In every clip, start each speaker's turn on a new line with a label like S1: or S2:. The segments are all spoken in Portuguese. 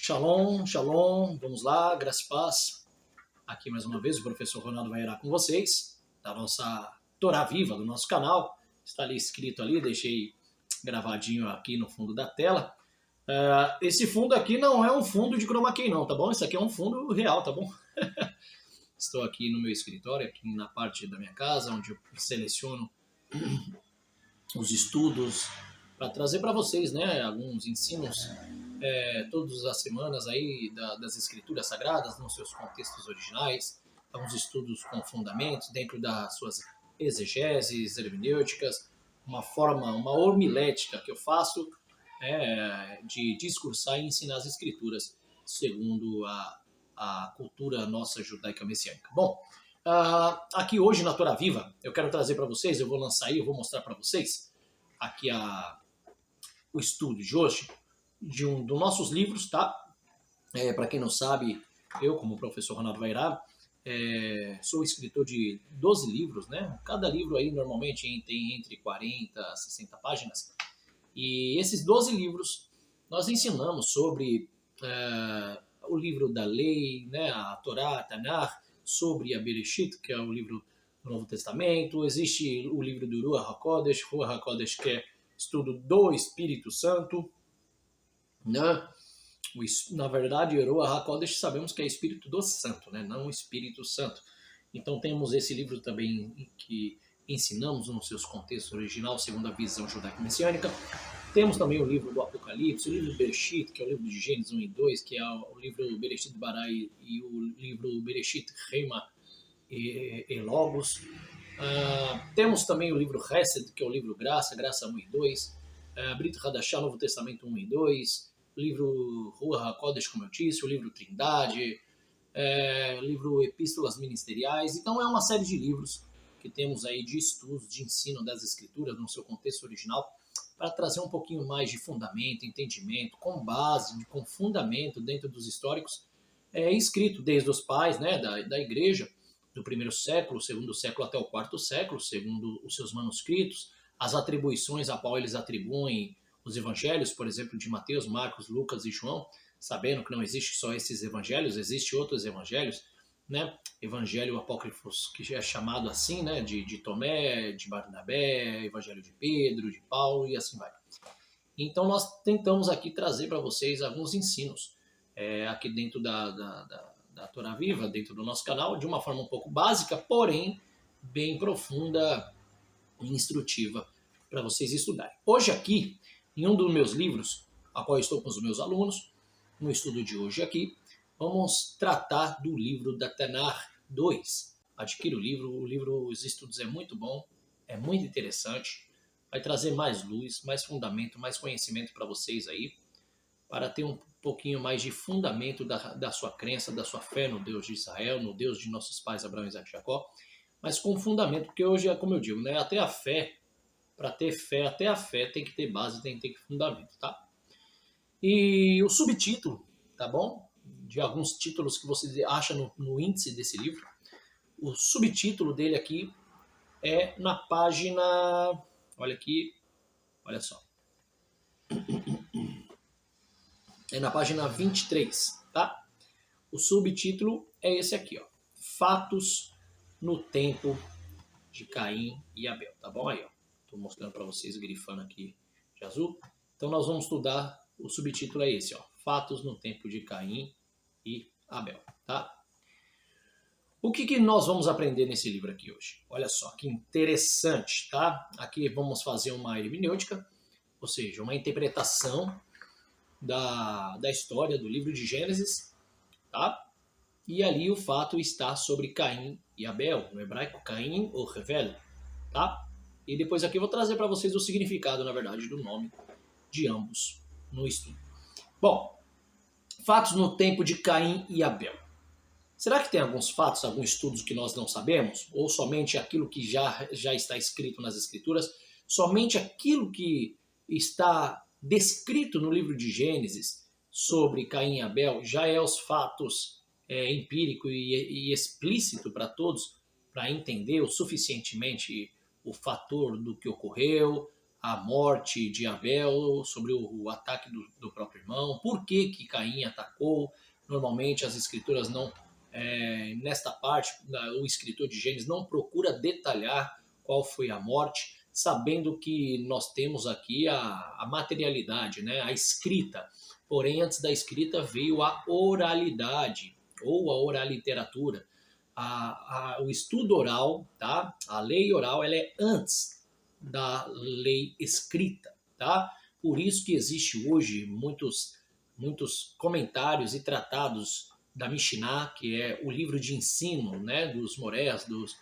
S1: Shalom, shalom, vamos lá, graça e paz. Aqui mais uma vez o professor Ronaldo vai com vocês, da nossa Torá Viva, do nosso canal. Está ali escrito ali, deixei gravadinho aqui no fundo da tela. Esse fundo aqui não é um fundo de chroma key não, tá bom? Isso aqui é um fundo real, tá bom? Estou aqui no meu escritório, aqui na parte da minha casa, onde eu seleciono os estudos para trazer para vocês, né, alguns ensinos todas as semanas aí das escrituras sagradas nos seus contextos originais, alguns estudos com fundamentos dentro das suas exegeses hermenêuticas, uma homilética que eu faço de discursar e ensinar as escrituras segundo a cultura nossa judaica messiânica. Bom, aqui hoje na Torá Viva eu quero trazer para vocês, eu vou lançar aí, eu vou mostrar para vocês aqui o estudo de hoje dos nossos livros, tá? Para quem não sabe, eu, como professor Ronaldo Vairá, sou escritor de 12 livros, né? Cada livro aí normalmente tem entre 40 a 60 páginas. E esses 12 livros nós ensinamos sobre o livro da lei, né? A Torá, a Tanakh, sobre a Bereshit, que é o livro do Novo Testamento. Existe o livro do Ruach HaKodesh, que é estudo do Espírito Santo, né? Na verdade, Ruach HaKodesh sabemos que é Espírito do Santo, né? Não Espírito Santo. Então temos esse livro também que ensinamos nos seus contextos original, segundo a visão judaico-messiânica. Temos também o livro do Apocalipse, o livro do Bereshit, que é o livro de Gênesis 1 e 2, que é o livro Bereshit Bara e o livro Bereshit Reima e Logos. Temos também o livro Hesed, que é o livro Graça 1 e 2, Brit Hadashah, Novo Testamento 1 e 2, o livro Ruach HaKodesh, como eu disse, o livro Trindade, o livro Epístolas Ministeriais. Então é uma série de livros que temos aí de estudos, de ensino das escrituras no seu contexto original, para trazer um pouquinho mais de fundamento, entendimento, com base, com fundamento dentro dos históricos, escrito desde os pais, né, da igreja, do primeiro século, segundo século até o quarto século, segundo os seus manuscritos, as atribuições a qual eles atribuem os evangelhos, por exemplo, de Mateus, Marcos, Lucas e João, sabendo que não existe só esses evangelhos, existem outros evangelhos, né? Evangelho apócrifos, que é chamado assim, né? De Tomé, de Barnabé, Evangelho de Pedro, de Paulo e assim vai. Então nós tentamos aqui trazer para vocês alguns ensinos aqui dentro da Torá Viva, dentro do nosso canal, de uma forma um pouco básica, porém bem profunda e instrutiva para vocês estudarem. Hoje aqui, em um dos meus livros, a qual eu estou com os meus alunos, no estudo de hoje aqui, vamos tratar do livro da Tanakh 2. Adquira o livro, os estudos é muito bom, é muito interessante, vai trazer mais luz, mais fundamento, mais conhecimento para vocês aí, para ter um pouquinho mais de fundamento da sua crença, da sua fé no Deus de Israel, no Deus de nossos pais Abraão, Isaac e Jacó, mas com fundamento, porque hoje, como eu digo, né, até a fé, para ter fé, até a fé tem que ter base, tem que ter fundamento, tá? E o subtítulo, tá bom? De alguns títulos que você acha no índice desse livro, o subtítulo dele aqui é na página, olha aqui, olha só, é na página 23, tá? O subtítulo é esse aqui, ó, Fatos no Tempo de Caim e Abel, tá bom? Aí, ó, tô mostrando para vocês, grifando aqui de azul. Então nós vamos estudar, o subtítulo é esse, ó, Fatos no Tempo de Caim e Abel, tá? O que nós vamos aprender nesse livro aqui hoje? Olha só, que interessante, tá? Aqui vamos fazer uma hermenêutica, ou seja, uma interpretação da história do livro de Gênesis, tá? E ali o fato está sobre Caim e Abel, no hebraico Caim ou Hevel, tá? E depois aqui eu vou trazer para vocês o significado, na verdade, do nome de ambos no estudo. Bom, fatos no tempo de Caim e Abel. Será que tem alguns fatos, alguns estudos que nós não sabemos? Ou somente aquilo que já está escrito nas Escrituras? Somente aquilo que está descrito no livro de Gênesis sobre Caim e Abel já é os fatos empírico e explícito para todos, para entender o suficientemente o fator do que ocorreu, a morte de Abel, sobre o ataque do próprio irmão, por que Caim atacou. Normalmente as escrituras não, nesta parte, o escritor de Gênesis não procura detalhar qual foi a morte, sabendo que nós temos aqui a materialidade, né, a escrita. Porém, antes da escrita veio a oralidade, ou a oraliteratura. O estudo oral, tá? A lei oral, ela é antes da lei escrita, tá? Por isso que existe hoje muitos comentários e tratados da Mishnah, que é o livro de ensino, né, dos morés, dos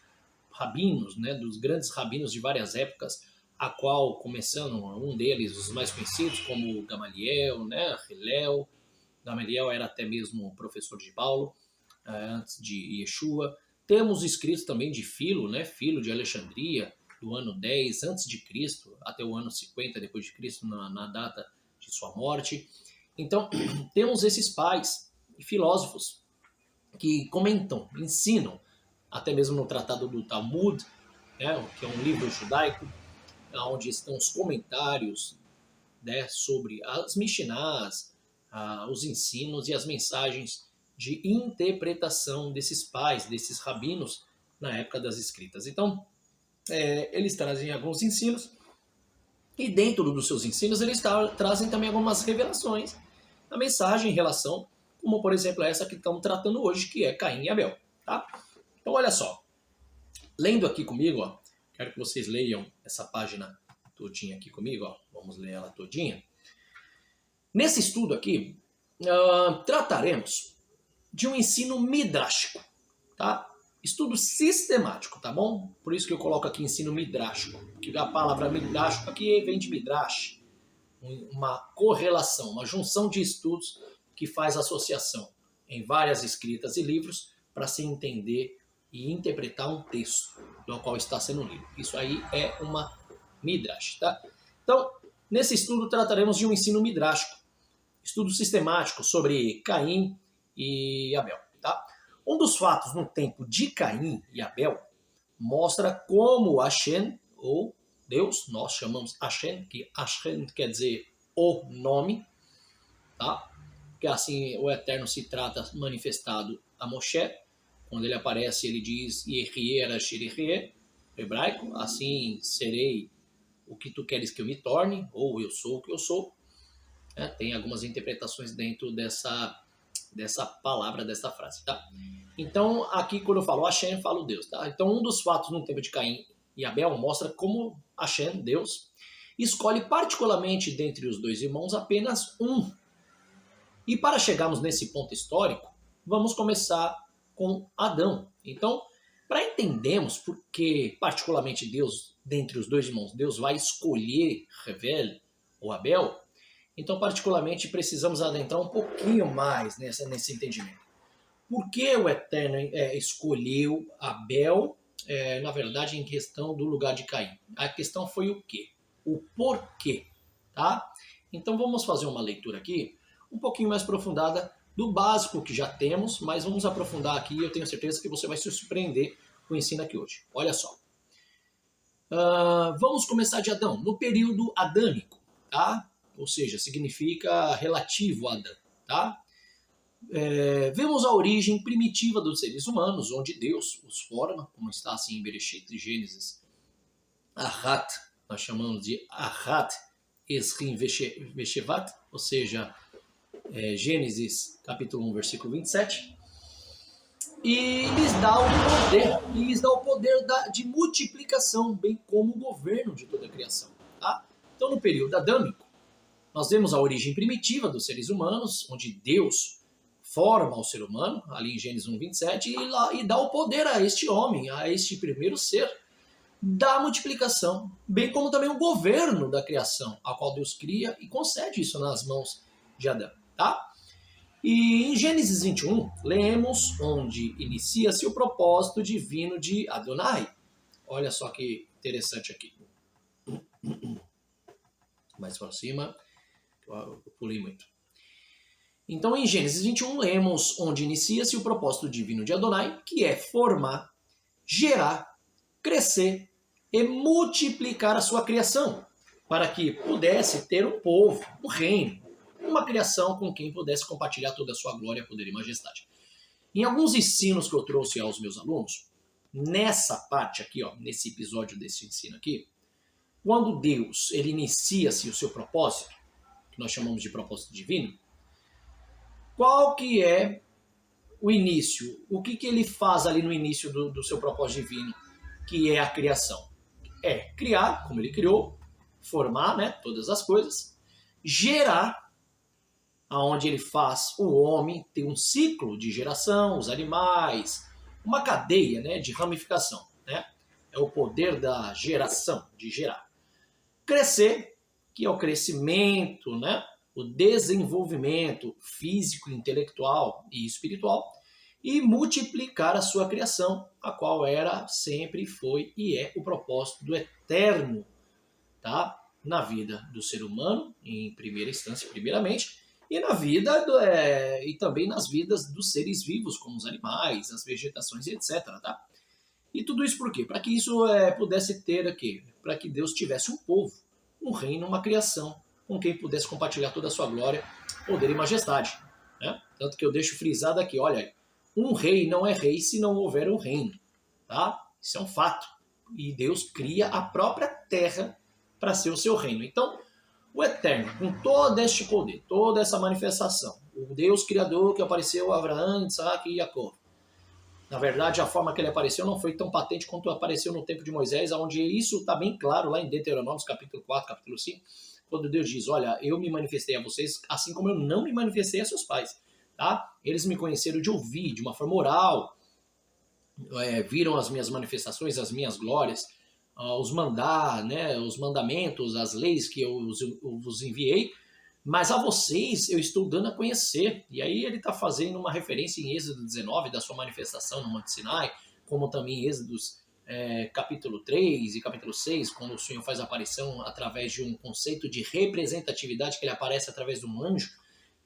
S1: rabinos, né, dos grandes rabinos de várias épocas, a qual, começando um deles, os mais conhecidos, como Gamaliel, né, Hillel. Gamaliel era até mesmo professor de Paulo, antes de Yeshua. Temos escritos também de Filo, né, Filo de Alexandria, do ano 10 antes de Cristo, até o ano 50 depois de Cristo, na data de sua morte. Então, temos esses pais e filósofos que comentam, ensinam, até mesmo no Tratado do Talmud, né, que é um livro judaico, onde estão os comentários, né, sobre as Mishnahs, os ensinos e as mensagens de interpretação desses pais, desses rabinos, na época das escritas. Então, eles trazem alguns ensinos, e dentro dos seus ensinos eles trazem também algumas revelações da mensagem em relação, como por exemplo essa que estamos tratando hoje, que é Caim e Abel. Tá? Então olha só, lendo aqui comigo, ó, quero que vocês leiam essa página todinha aqui comigo, ó, vamos ler ela todinha. Nesse estudo aqui, trataremos de um ensino midrástico, tá? Estudo sistemático, tá bom? Por isso que eu coloco aqui ensino midrástico, que a palavra midrástico aqui vem de midrash, uma correlação, uma junção de estudos que faz associação em várias escritas e livros para se entender e interpretar um texto do qual está sendo lido. Isso aí é uma midrash, tá? Então, nesse estudo trataremos de um ensino midrástico, estudo sistemático sobre Caim e Abel, tá? Um dos fatos no tempo de Caim e Abel mostra como Hashem, ou Deus, nós chamamos Hashem, que Hashem quer dizer o nome, tá? Que assim o Eterno se trata manifestado a Moshe. Quando ele aparece, ele diz Yehie Arashir Yehie, hebraico, assim serei o que tu queres que eu me torne, ou eu sou o que eu sou. Tem algumas interpretações dentro dessa palavra, dessa frase, tá? Então, aqui quando eu falo Hashem, eu falo Deus, tá? Então, um dos fatos no tempo de Caim e Abel mostra como Hashem, Deus, escolhe particularmente dentre os dois irmãos apenas um. E para chegarmos nesse ponto histórico, vamos começar com Adão. Então, para entendermos por que particularmente Deus, dentre os dois irmãos, Deus vai escolher Revel ou Abel, então particularmente precisamos adentrar um pouquinho mais nesse entendimento. Por que o Eterno escolheu Abel, na verdade, em questão do lugar de Caim? A questão foi o quê? O porquê, tá? Então vamos fazer uma leitura aqui um pouquinho mais aprofundada do básico que já temos, mas vamos aprofundar aqui e eu tenho certeza que você vai se surpreender com o ensino aqui hoje. Olha só. Vamos começar de Adão, no período adâmico, tá? Ou seja, significa relativo a Adão, tá? Vemos a origem primitiva dos seres humanos, onde Deus os forma, como está assim em Bereshit, Gênesis. Ahat, nós chamamos de Ahat Esrim Veshevat, ou seja, Gênesis capítulo 1, versículo 27. E lhes dá o poder de multiplicação, bem como o governo de toda a criação. Tá? Então, no período adâmico, nós vemos a origem primitiva dos seres humanos, onde Deus forma o ser humano, ali em Gênesis 1, 27, e dá o poder a este homem, a este primeiro ser, da multiplicação, bem como também o governo da criação, a qual Deus cria e concede isso nas mãos de Adão. Tá? E em Gênesis 21, lemos onde inicia-se o propósito divino de Adonai. Olha só que interessante aqui. Mais para cima, eu pulei muito. Então, em Gênesis 21, lemos onde inicia-se o propósito divino de Adonai, que é formar, gerar, crescer e multiplicar a sua criação. para que pudesse ter um povo, um reino, uma criação com quem pudesse compartilhar toda a sua glória, poder e majestade. Em alguns ensinos que eu trouxe aos meus alunos, nessa parte aqui, ó, nesse episódio desse ensino aqui, quando Deus ele inicia-se o seu propósito, que nós chamamos de propósito divino, qual que é o início? O que ele faz ali no início do seu propósito divino, que é a criação? É criar, como ele criou, formar, né, todas as coisas, gerar, aonde ele faz o homem ter um ciclo de geração, os animais, uma cadeia, né, de ramificação, né? É o poder da geração, de gerar. Crescer, que é o crescimento, né? O desenvolvimento físico, intelectual e espiritual, e multiplicar a sua criação, a qual era, sempre foi e é o propósito do eterno, tá? Na vida do ser humano, em primeira instância, primeiramente, e na vida e também nas vidas dos seres vivos, como os animais, as vegetações, etc. Tá? E tudo isso por quê? Para que isso pudesse ter aqui, para que Deus tivesse um povo, um reino, uma criação, com quem pudesse compartilhar toda a sua glória, poder e majestade. Né? Tanto que eu deixo frisado aqui, olha, um rei não é rei se não houver um reino. Tá? Isso é um fato. E Deus cria a própria terra para ser o seu reino. Então, o Eterno, com todo este poder, toda essa manifestação, o Deus Criador que apareceu a Abraão, Isaac e Jacó. Na verdade, a forma que ele apareceu não foi tão patente quanto apareceu no tempo de Moisés, onde isso está bem claro lá em Deuteronômio, capítulo 4, capítulo 5, quando Deus diz, olha, eu me manifestei a vocês assim como eu não me manifestei a seus pais. Tá? Eles me conheceram de ouvir, de uma forma oral, viram as minhas manifestações, as minhas glórias, os né, os mandamentos, as leis que eu vos enviei, mas a vocês eu estou dando a conhecer. E aí ele está fazendo uma referência em Êxodo 19, da sua manifestação no Monte Sinai, como também em Êxodos capítulo 3 e capítulo 6, quando o Senhor faz a aparição através de um conceito de representatividade, que ele aparece através de um anjo.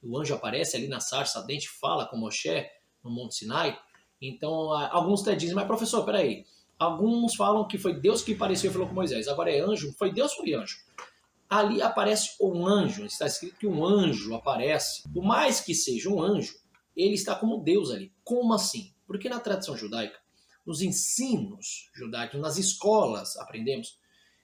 S1: O anjo aparece ali na sarça ardente, fala com Moshe no Monte Sinai. Então, alguns até dizem, mas professor, peraí, alguns falam que foi Deus que apareceu e falou com Moisés, agora é anjo, foi Deus ou foi anjo? Ali aparece um anjo, está escrito que um anjo aparece, por mais que seja um anjo, ele está como Deus ali. Como assim? Porque na tradição judaica, nos ensinos judaicos, nas escolas, aprendemos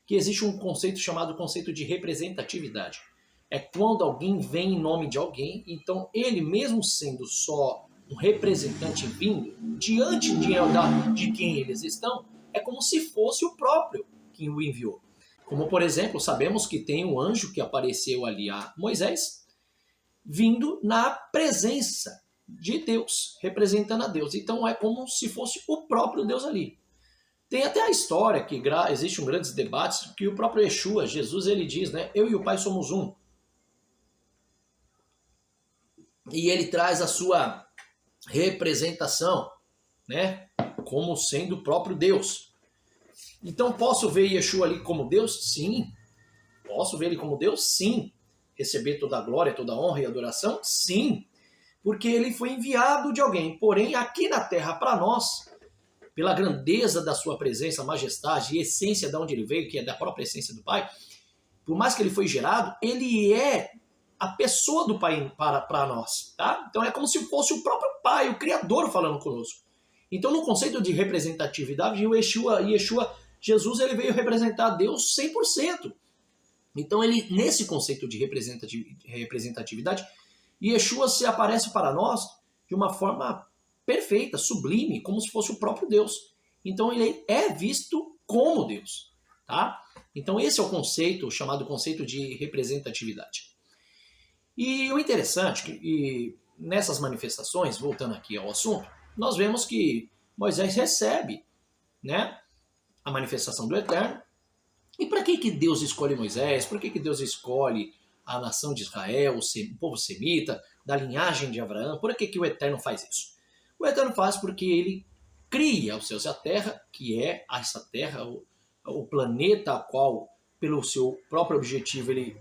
S1: que existe um conceito chamado conceito de representatividade. É quando alguém vem em nome de alguém, então ele mesmo sendo só um representante vindo, diante de quem eles estão, é como se fosse o próprio que o enviou. Como, por exemplo, sabemos que tem um anjo que apareceu ali a Moisés, vindo na presença de Deus, representando a Deus. Então é como se fosse o próprio Deus ali. Tem até a história que existe grandes debates que o próprio Yeshua, Jesus, ele diz, né? Eu e o Pai somos um. E ele traz a sua representação, né? Como sendo o próprio Deus. Então, posso ver Yeshua ali como Deus? Sim. Posso ver ele como Deus? Sim. Receber toda a glória, toda a honra e adoração? Sim. Porque ele foi enviado de alguém. Porém, aqui na terra, para nós, pela grandeza da sua presença, majestade e essência de onde ele veio, que é da própria essência do Pai, por mais que ele foi gerado, ele é a pessoa do Pai para nós. Tá? Então, é como se fosse o próprio Pai, o Criador, falando conosco. Então, no conceito de representatividade, Yeshua, Jesus, ele veio representar Deus 100%. Então, ele, nesse conceito de representatividade, Yeshua se aparece para nós de uma forma perfeita, sublime, como se fosse o próprio Deus. Então, ele é visto como Deus. Tá? Então, esse é o conceito, chamado conceito de representatividade. E o interessante, que nessas manifestações, voltando aqui ao assunto, nós vemos que Moisés recebe, né, a manifestação do Eterno. E para que Deus escolhe Moisés? Por que Deus escolhe a nação de Israel, o povo semita, da linhagem de Abraão? Por que o Eterno faz isso? O Eterno faz porque ele cria os céus e a terra, que é essa terra, o planeta ao qual, pelo seu próprio objetivo, ele,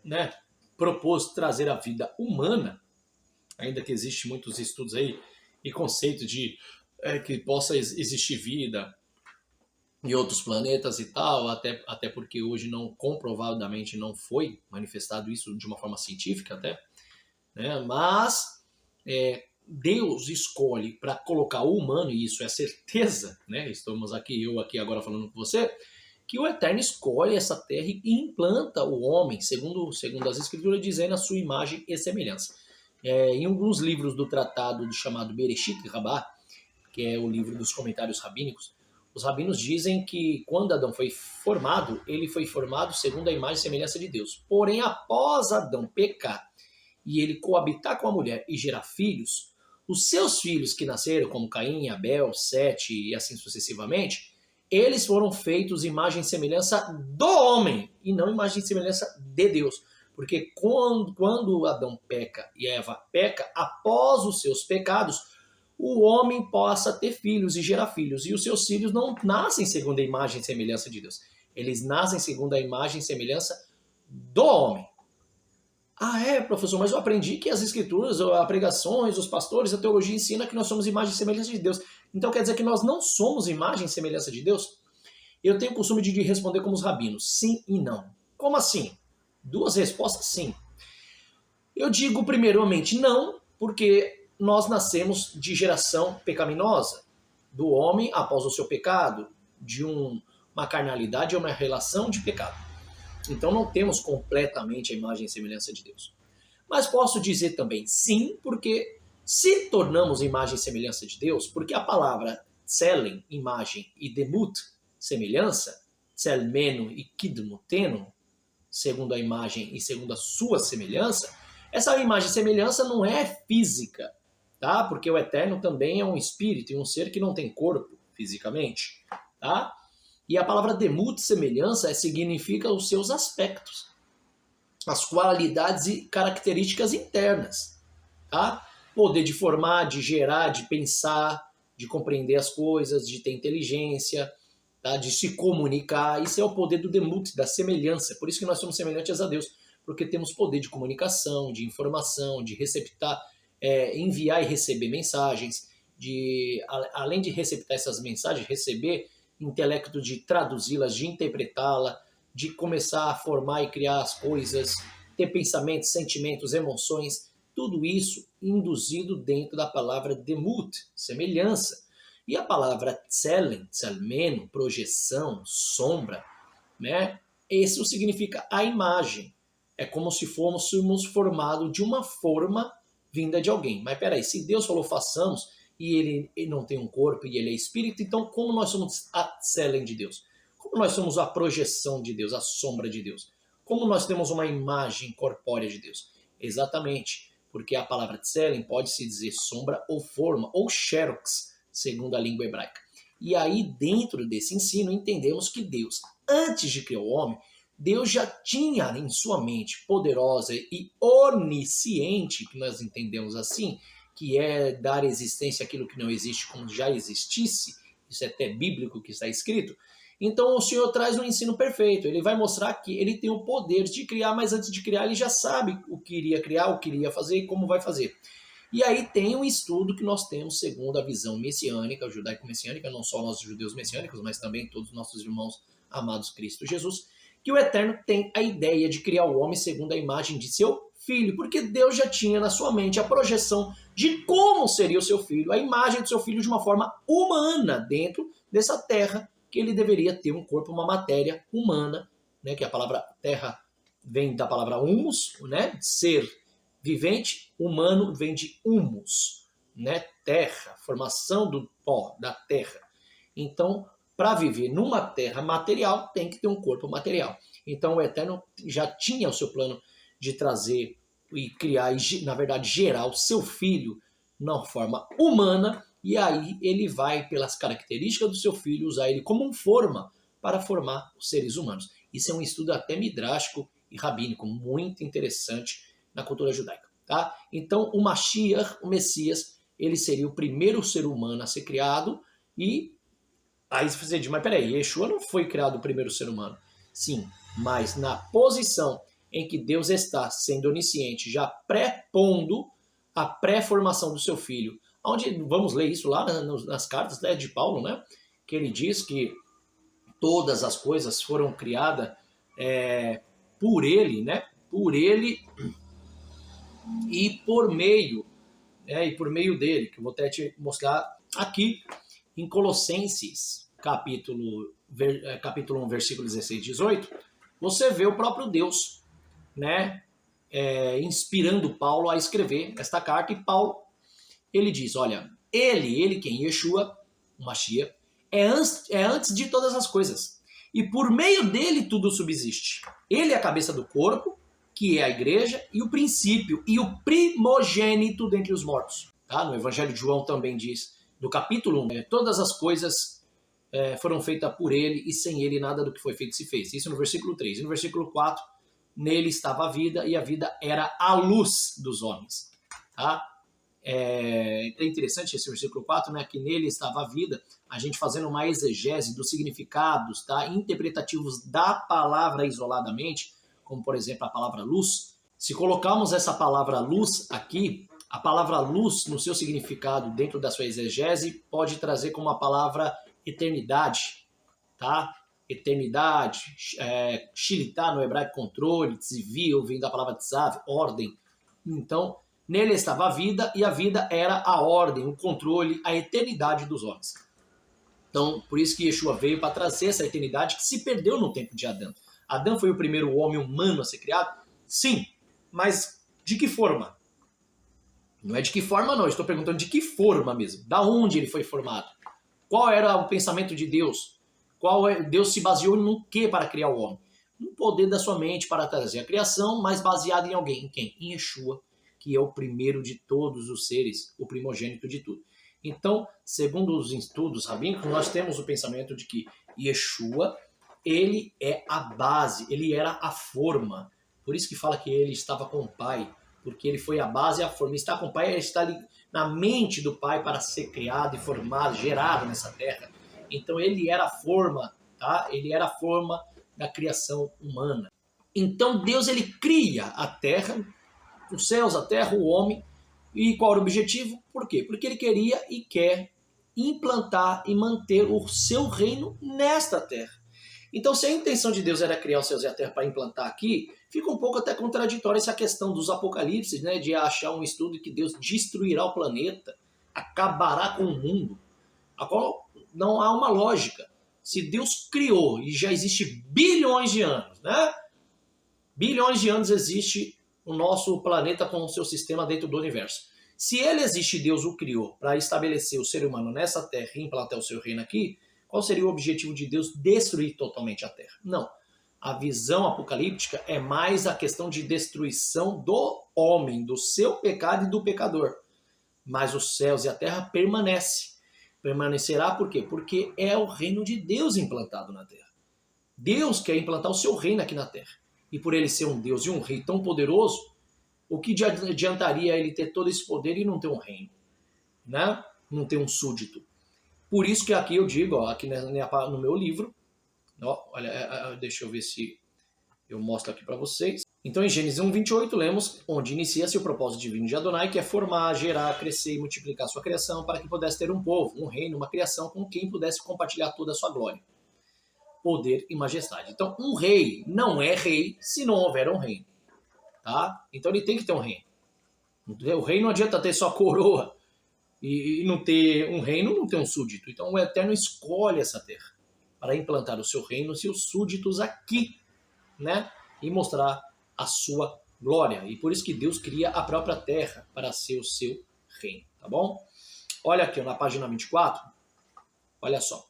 S1: né, propôs trazer a vida humana, ainda que existem muitos estudos aí e conceitos de que possa existir vida e outros planetas e tal, até porque hoje não comprovadamente não foi manifestado isso de uma forma científica até, né? Mas Deus escolhe para colocar o humano, e isso é certeza, né? Estamos aqui, eu aqui agora falando com você, que o Eterno escolhe essa terra e implanta o homem, segundo as Escrituras, dizendo a sua imagem e semelhança. Em alguns livros do tratado chamado Bereshit Rabbah, que é o livro dos comentários rabínicos, os rabinos dizem que quando Adão foi formado, ele foi formado segundo a imagem e semelhança de Deus. Porém, após Adão pecar e ele coabitar com a mulher e gerar filhos, os seus filhos que nasceram, como Caim, Abel, Sete e assim sucessivamente, eles foram feitos imagem e semelhança do homem e não imagem e semelhança de Deus. Porque quando Adão peca e Eva peca, após os seus pecados, o homem possa ter filhos e gerar filhos. E os seus filhos não nascem segundo a imagem e semelhança de Deus. Eles nascem segundo a imagem e semelhança do homem. Ah, professor, mas eu aprendi que as escrituras, as pregações, os pastores, a teologia ensina que nós somos imagem e semelhança de Deus. Então quer dizer que nós não somos imagem e semelhança de Deus? Eu tenho o costume de responder como os rabinos, sim e não. Como assim? Duas respostas, sim. Eu digo primeiramente não, porque nós nascemos de geração pecaminosa, do homem após o seu pecado, de uma carnalidade ou uma relação de pecado. Então não temos completamente a imagem e semelhança de Deus. Mas posso dizer também sim, porque se tornamos imagem e semelhança de Deus, porque a palavra tselen, imagem, e demut, semelhança, tselmeno e kidmuteno, segundo a imagem e segundo a sua semelhança, essa imagem e semelhança não é física, tá? Porque o Eterno também é um espírito e um ser que não tem corpo fisicamente, tá? E a palavra demut, semelhança, significa os seus aspectos, as qualidades e características internas, tá? Poder de formar, de gerar, de pensar, de compreender as coisas, de ter inteligência, tá? De se comunicar. Isso é o poder do demut, da semelhança. Por isso que nós somos semelhantes a Deus, porque temos poder de comunicação, de informação, de receptar, enviar e receber mensagens, além de receptar essas mensagens, receber intelecto de traduzi-las, de interpretá-la, de começar a formar e criar as coisas, ter pensamentos, sentimentos, emoções, tudo isso induzido dentro da palavra demut, semelhança. E a palavra tselen, tselmeno, projeção, sombra, né? Isso significa a imagem. É como se fôssemos formados de uma forma vinda de alguém. Mas peraí, se Deus falou façamos, e ele não tem um corpo e ele é espírito, então como nós somos a tselen de Deus? Como nós somos a projeção de Deus, a sombra de Deus? Como nós temos uma imagem corpórea de Deus? Exatamente, porque a palavra tselen pode-se dizer sombra ou forma, ou xerox, segundo a língua hebraica. E aí, dentro desse ensino, entendemos que Deus, antes de criar o homem, Deus já tinha em sua mente poderosa e onisciente, que nós entendemos assim, que é dar existência àquilo que não existe como já existisse, isso é até bíblico que está escrito. Então o Senhor traz um ensino perfeito, ele vai mostrar que ele tem o poder de criar, mas antes de criar ele já sabe o que iria criar, o que iria fazer e como vai fazer. E aí tem um estudo que nós temos segundo a visão messiânica, judaico-messiânica, não só nós judeus messiânicos, mas também todos os nossos irmãos amados Cristo Jesus, que o Eterno tem a ideia de criar o homem segundo a imagem de seu filho, porque Deus já tinha na sua mente a projeção de como seria o seu filho, a imagem do seu filho de uma forma humana dentro dessa terra, que ele deveria ter um corpo, uma matéria humana, né, que a palavra terra vem da palavra humus, né, ser vivente, humano vem de humus, né, terra, formação do pó, da terra. Então, para viver numa terra material, tem que ter um corpo material. Então, o Eterno já tinha o seu plano de trazer e criar, e, na verdade, gerar o seu filho na forma humana, e aí ele vai, pelas características do seu filho, usar ele como forma para formar os seres humanos. Isso é um estudo até midrástico e rabínico, muito interessante na cultura judaica. Tá? Então, o Mashiach, o Messias, ele seria o primeiro ser humano a ser criado, e aí você diz, mas peraí, Yeshua não foi criado o primeiro ser humano. Sim, mas na posição em que Deus está sendo onisciente, já pré-pondo a pré-formação do seu filho. Onde, vamos ler isso lá nas cartas, né, de Paulo, né? Que ele diz que todas as coisas foram criadas por ele, né? Por ele e por meio dele, que eu vou até te mostrar aqui em Colossenses, capítulo 1, versículo 16 e 18, você vê o próprio Deus, né, inspirando Paulo a escrever esta carta, e Paulo, ele diz, olha, ele quem? Yeshua, o Mashiach, é antes de todas as coisas, e por meio dele tudo subsiste. Ele é a cabeça do corpo, que é a igreja, e o princípio, e o primogênito dentre os mortos. Tá? No Evangelho de João também diz, no capítulo 1, todas as coisas foram feitas por ele, e sem ele nada do que foi feito se fez. Isso no versículo 3. E no versículo 4, nele estava a vida, e a vida era a luz dos homens. Tá? É interessante esse versículo 4, né, que nele estava a vida, a gente fazendo uma exegese dos significados, tá, interpretativos da palavra isoladamente, como por exemplo a palavra luz. Se colocarmos essa palavra luz aqui, a palavra luz no seu significado dentro da sua exegese pode trazer como a palavra eternidade, tá? Eternidade, shilitá no hebraico controle, tzivil, vindo da palavra tzav, ordem. Então, nele estava a vida, e a vida era a ordem, o controle, a eternidade dos homens. Então, por isso que Yeshua veio para trazer essa eternidade que se perdeu no tempo de Adão. Adão foi o primeiro homem humano a ser criado? Sim, mas de que forma? Não é de que forma não, estou perguntando de que forma mesmo. Da onde ele foi formado? Qual era o pensamento de Deus? Deus se baseou no que para criar o homem? No poder da sua mente para trazer a criação, mas baseado em alguém. Em quem? Em Yeshua, que é o primeiro de todos os seres, o primogênito de tudo. Então, segundo os estudos rabínicos, nós temos o pensamento de que Yeshua, ele é a base, ele era a forma. Por isso que fala que ele estava com o Pai, porque ele foi a base e a forma. Estar com o Pai, ele está ali na mente do Pai para ser criado e formado, gerado nessa terra. Então ele era a forma, tá? Ele era a forma da criação humana. Então Deus, ele cria a terra, os céus, a terra, o homem. E qual era o objetivo? Por quê? Porque ele queria e quer implantar e manter o seu reino nesta terra. Então, se a intenção de Deus era criar os céus e a terra para implantar aqui, fica um pouco até contraditória essa questão dos apocalipses, né, de achar um estudo que Deus destruirá o planeta, acabará com o mundo, a qual não há uma lógica. Se Deus criou e já existe bilhões de anos, né? Bilhões de anos existe o nosso planeta com o seu sistema dentro do universo. Se ele existe, Deus o criou para estabelecer o ser humano nessa terra e implantar o seu reino aqui, qual seria o objetivo de Deus destruir totalmente a terra? Não. A visão apocalíptica é mais a questão de destruição do homem, do seu pecado e do pecador. Mas os céus e a terra permanecem. Permanecerá por quê? Porque é o reino de Deus implantado na terra. Deus quer implantar o seu reino aqui na terra. E por ele ser um Deus e um rei tão poderoso, o que adiantaria ele ter todo esse poder e não ter um reino? Né? Não ter um súdito. Por isso que aqui eu digo, ó, aqui no meu livro, ó, olha, deixa eu ver se eu mostro aqui para vocês. Então em Gênesis 1:28 lemos, onde inicia-se o propósito divino de Adonai, que é formar, gerar, crescer e multiplicar sua criação para que pudesse ter um povo, um reino, uma criação com quem pudesse compartilhar toda a sua glória, poder e majestade. Então um rei não é rei se não houver um reino. Tá? Então ele tem que ter um reino. O rei não adianta ter só coroa e não ter um reino, não ter um súdito. Então o Eterno escolhe essa terra para implantar o seu reino e os súditos aqui, né? E mostrar a sua glória. E por isso que Deus cria a própria terra para ser o seu reino, tá bom? Olha aqui na página 24, olha só.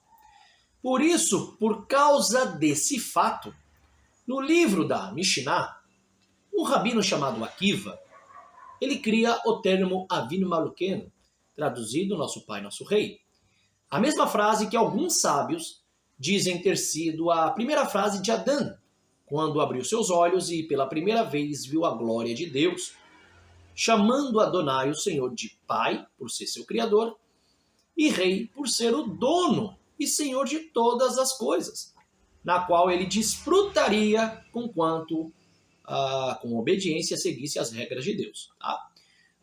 S1: Por isso, por causa desse fato, no livro da Mishnah, um rabino chamado Akiva, ele cria o termo Avinu Malukenu, traduzido nosso pai, nosso rei. A mesma frase que alguns sábios dizem ter sido a primeira frase de Adão, quando abriu seus olhos e pela primeira vez viu a glória de Deus, chamando Adonai, o Senhor, de Pai, por ser seu Criador, e Rei, por ser o dono e Senhor de todas as coisas, na qual ele desfrutaria com obediência seguisse as regras de Deus. Tá?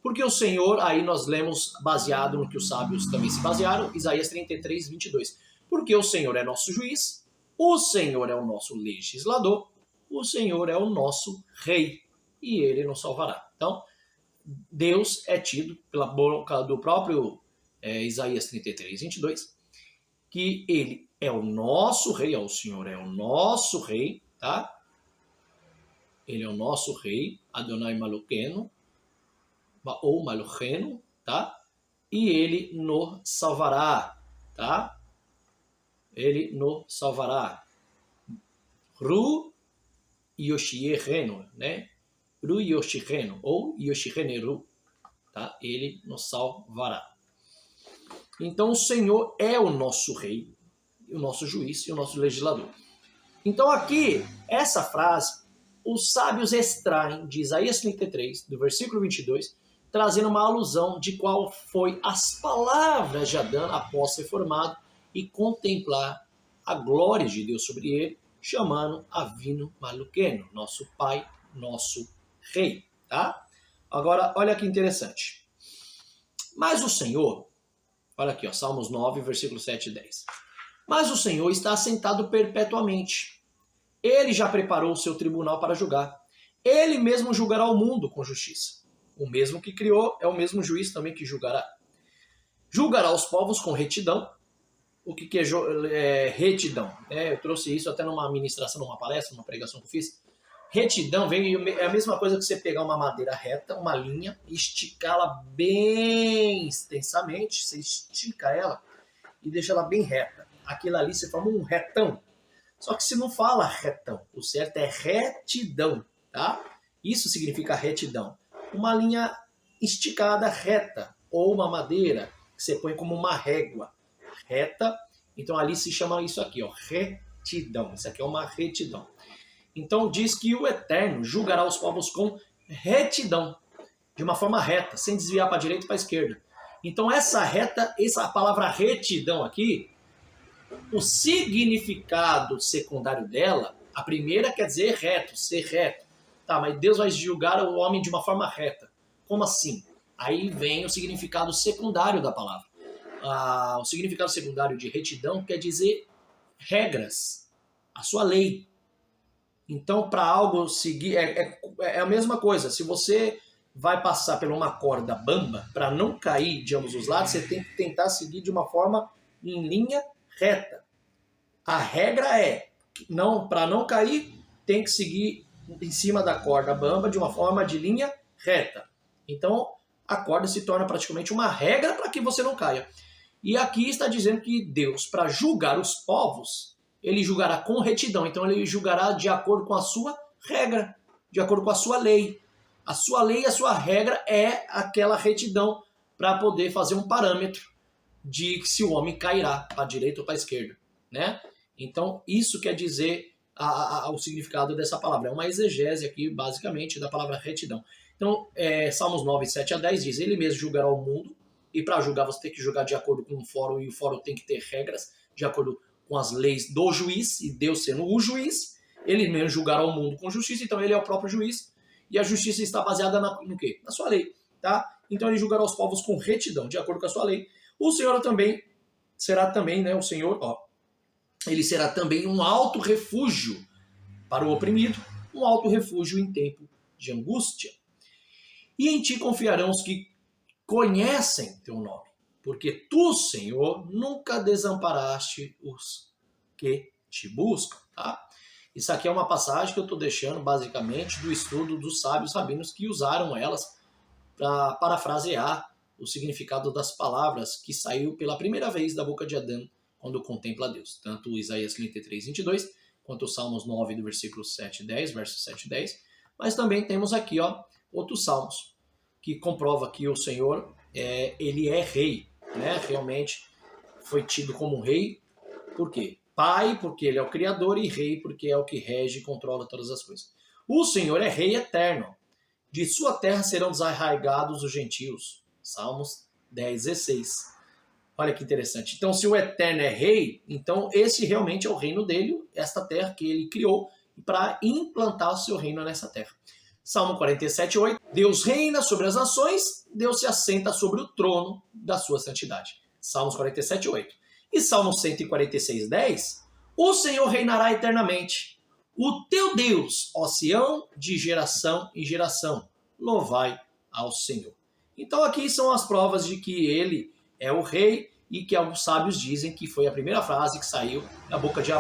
S1: Porque o Senhor, aí nós lemos baseado no que os sábios também se basearam, Isaías 33:22. Porque o Senhor é nosso juiz, O Senhor é o nosso legislador, o Senhor é o nosso rei, e ele nos salvará. Então, Deus é tido pela boca do próprio Isaías 33, 22, que ele é o nosso rei, o Senhor é o nosso rei, tá? Ele é o nosso rei, Adonai Malukeno, ou Malukeno, tá? E ele nos salvará, tá? Ele nos salvará. Ru Yoshiereno, né? Ru Yoshireno, ou Yoshireneru, tá? Ele nos salvará. Então o Senhor é o nosso rei, o nosso juiz e o nosso legislador. Então aqui, essa frase, os sábios extraem de Isaías 33, do versículo 22, trazendo uma alusão de qual foi as palavras de Adão após ser formado e contemplar a glória de Deus sobre ele, chamando Avinu Malukeno, nosso pai, nosso rei, tá? Agora, olha que interessante. Mas o Senhor, olha aqui, ó, Salmos 9, versículo 7 e 10. Mas o Senhor está assentado perpetuamente. Ele já preparou o seu tribunal para julgar. Ele mesmo julgará o mundo com justiça. O mesmo que criou é o mesmo juiz também que julgará. Julgará os povos com retidão. O que é retidão? Eu trouxe isso até numa ministração, numa palestra, numa pregação que eu fiz. Retidão é a mesma coisa que você pegar uma madeira reta, uma linha, e esticá-la bem extensamente. Você estica ela e deixa ela bem reta. Aquilo ali você forma um retão. Só que se não fala retão, o certo é retidão, tá? Isso significa retidão. Uma linha esticada reta, ou uma madeira que você põe como uma régua reta. Então ali se chama isso aqui, ó, retidão. Isso aqui é uma retidão. Então diz que o Eterno julgará os povos com retidão, de uma forma reta, sem desviar para a direita e para a esquerda. Então essa palavra retidão aqui, o significado secundário dela, a primeira quer dizer reto, ser reto. Tá, mas Deus vai julgar o homem de uma forma reta. Como assim? Aí vem o significado secundário da palavra. O significado secundário de retidão quer dizer regras, a sua lei. Então, para algo seguir, é a mesma coisa. Se você vai passar por uma corda bamba, para não cair de ambos os lados, você tem que tentar seguir de uma forma em linha reta. A regra é, para não cair, tem que seguir em cima da corda bamba de uma forma de linha reta. Então, a corda se torna praticamente uma regra para que você não caia. E aqui está dizendo que Deus, para julgar os povos, ele julgará com retidão. Então, ele julgará de acordo com a sua regra, de acordo com a sua lei. A sua lei e a sua regra é aquela retidão para poder fazer um parâmetro de se o homem cairá para a direita ou para a esquerda, né? Então, isso quer dizer o significado dessa palavra. É uma exegese aqui, basicamente, da palavra retidão. Então, Salmos 9, 7 a 10 diz, ele mesmo julgará o mundo, e para julgar você tem que julgar de acordo com o fórum, e o fórum tem que ter regras, de acordo com as leis do juiz, e Deus sendo o juiz, ele mesmo julgará o mundo com justiça, então ele é o próprio juiz, e a justiça está baseada no quê? Na sua lei, tá? Então ele julgará os povos com retidão, de acordo com a sua lei. O Senhor também será também, né, o Senhor, ele será também um alto refúgio para o oprimido, um alto refúgio em tempo de angústia. E em ti confiarão os que conhecem teu nome, porque tu, Senhor, nunca desamparaste os que te buscam, tá? Isso aqui é uma passagem que eu estou deixando, basicamente, do estudo dos sábios rabinos que usaram elas para parafrasear o significado das palavras que saiu pela primeira vez da boca de Adão quando contempla Deus. Tanto o Isaías 33, 22, quanto o Salmos 9, do versículo 7 e 10, versos 7 e 10. Mas também temos aqui outros salmos que comprova que o Senhor, ele é rei, né? Realmente foi tido como rei. Por quê? Pai, porque ele é o Criador, e rei, porque é o que rege e controla todas as coisas. O Senhor é rei eterno. De sua terra serão desarraigados os gentios. Salmos 10, 16. Olha que interessante. Então, se o Eterno é rei, então esse realmente é o reino dele, esta terra que ele criou, para implantar o seu reino nessa terra. Salmo 47, 8. Deus reina sobre as nações, Deus se assenta sobre o trono da sua santidade. Salmos 47, 8. E Salmo 146, 10. O Senhor reinará eternamente. O teu Deus, ó Sião, de geração em geração. Louvai ao Senhor. Então aqui são as provas de que ele é o rei e que alguns sábios dizem que foi a primeira frase que saiu da boca de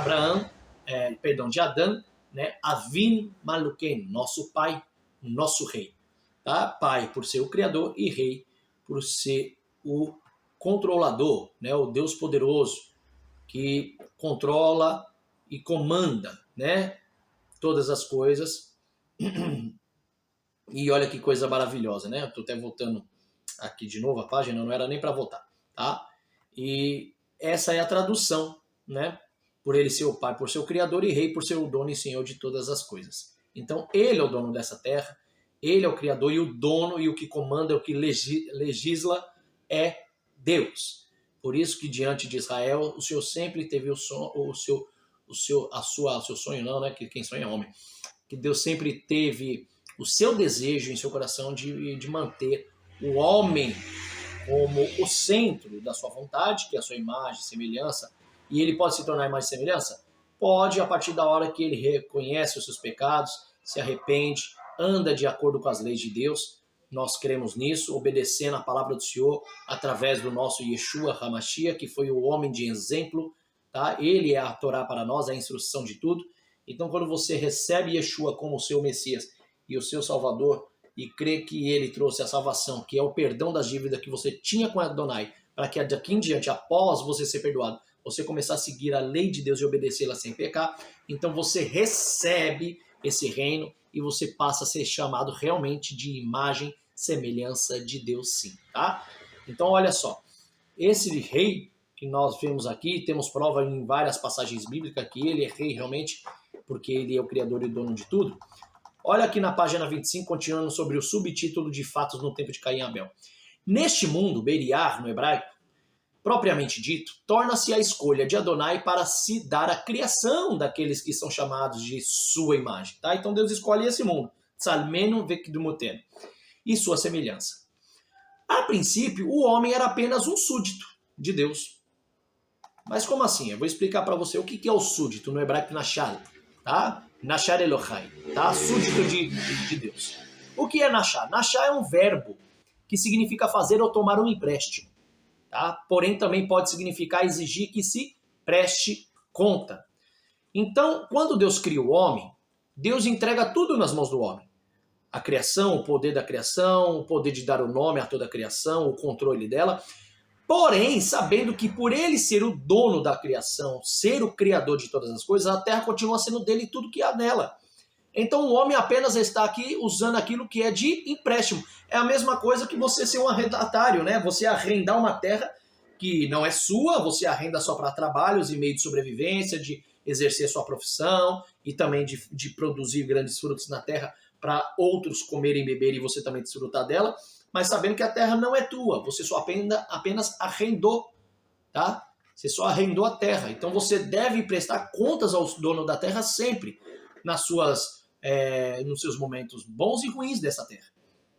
S1: de Adão, né? Avin Maluken, nosso pai, nosso rei. Tá? Pai por ser o criador e rei por ser o controlador, né? O Deus poderoso que controla e comanda, né? Todas as coisas. E olha que coisa maravilhosa, né? Eu tô até voltando aqui de novo a página, não era nem para voltar, tá? E essa é a tradução, né? Por ele ser o pai, por ser o criador, e rei por ser o dono e senhor de todas as coisas. Então ele é o dono dessa terra, ele é o criador e o dono, e o que comanda, o que legisla é Deus. Por isso que diante de Israel, o Senhor sempre teve o seu sonho, não, né? Que quem sonha é homem. Que Deus sempre teve o seu desejo em seu coração de manter o homem como o centro da sua vontade, que é a sua imagem, semelhança. E ele pode se tornar imagem e semelhança? Pode, a partir da hora que ele reconhece os seus pecados, se arrepende, anda de acordo com as leis de Deus. Nós cremos nisso, obedecendo a palavra do Senhor através do nosso Yeshua HaMashiach, que foi o homem de exemplo. Tá? Ele é a Torá para nós, a instrução de tudo. Então, quando você recebe Yeshua como o seu Messias e o seu Salvador, e crê que ele trouxe a salvação, que é o perdão das dívidas que você tinha com Adonai, para que daqui em diante, após você ser perdoado, você começar a seguir a lei de Deus e obedecê-la sem pecar, então você recebe esse reino e você passa a ser chamado realmente de imagem, semelhança de Deus, sim, tá? Então, olha só, esse rei que nós vemos aqui, temos prova em várias passagens bíblicas que ele é rei realmente, porque ele é o criador e dono de tudo. Olha aqui na página 25, continuando sobre o subtítulo de fatos no tempo de Caim e Abel. Neste mundo, Beriar, no hebraico, propriamente dito, torna-se a escolha de Adonai para se dar a criação daqueles que são chamados de sua imagem. Tá? Então Deus escolhe esse mundo, Tzalmenu vekdumotenu, e sua semelhança. A princípio, o homem era apenas um súdito de Deus. Mas como assim? Eu vou explicar para você o que é o súdito no hebraico Nashar, tá? Nashar Elohai, tá? Súdito de Deus. O que é Nashar? Nashar é um verbo que significa fazer ou tomar um empréstimo, tá? Porém também pode significar exigir que se preste conta. Então, quando Deus cria o homem, Deus entrega tudo nas mãos do homem. A criação, o poder da criação, o poder de dar o nome a toda a criação, o controle dela. Porém, sabendo que por ele ser o dono da criação, ser o criador de todas as coisas, a terra continua sendo dele e tudo que há nela. Então o homem apenas está aqui usando aquilo que é de empréstimo. É a mesma coisa que você ser um arrendatário, né? Você arrendar uma terra que não é sua, você arrenda só para trabalhos e meio de sobrevivência, de exercer sua profissão e também de produzir grandes frutos na terra para outros comerem e beberem e você também desfrutar dela. Mas sabendo que a terra não é tua, você só apenas arrendou, tá? Você só arrendou a terra. Então você deve prestar contas ao dono da terra sempre, nos seus momentos bons e ruins dessa terra,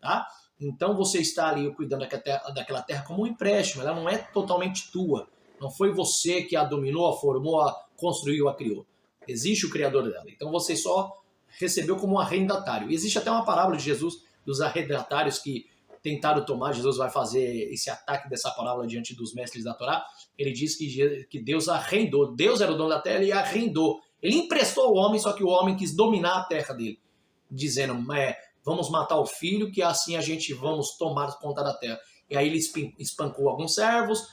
S1: tá? Então você está ali cuidando daquela terra como um empréstimo, ela não é totalmente tua. Não foi você que a dominou, a formou, a construiu, a criou. Existe o criador dela. Então você só recebeu como um arrendatário. E existe até uma parábola de Jesus dos arrendatários que tentaram tomar. Jesus vai fazer esse ataque dessa parábola diante dos mestres da Torá. Ele diz que Deus arrendou. Deus era o dono da terra e arrendou. Ele emprestou ao homem, só que o homem quis dominar a terra dele, dizendo, vamos matar o filho, que assim a gente vamos tomar conta da terra. E aí ele espancou alguns servos,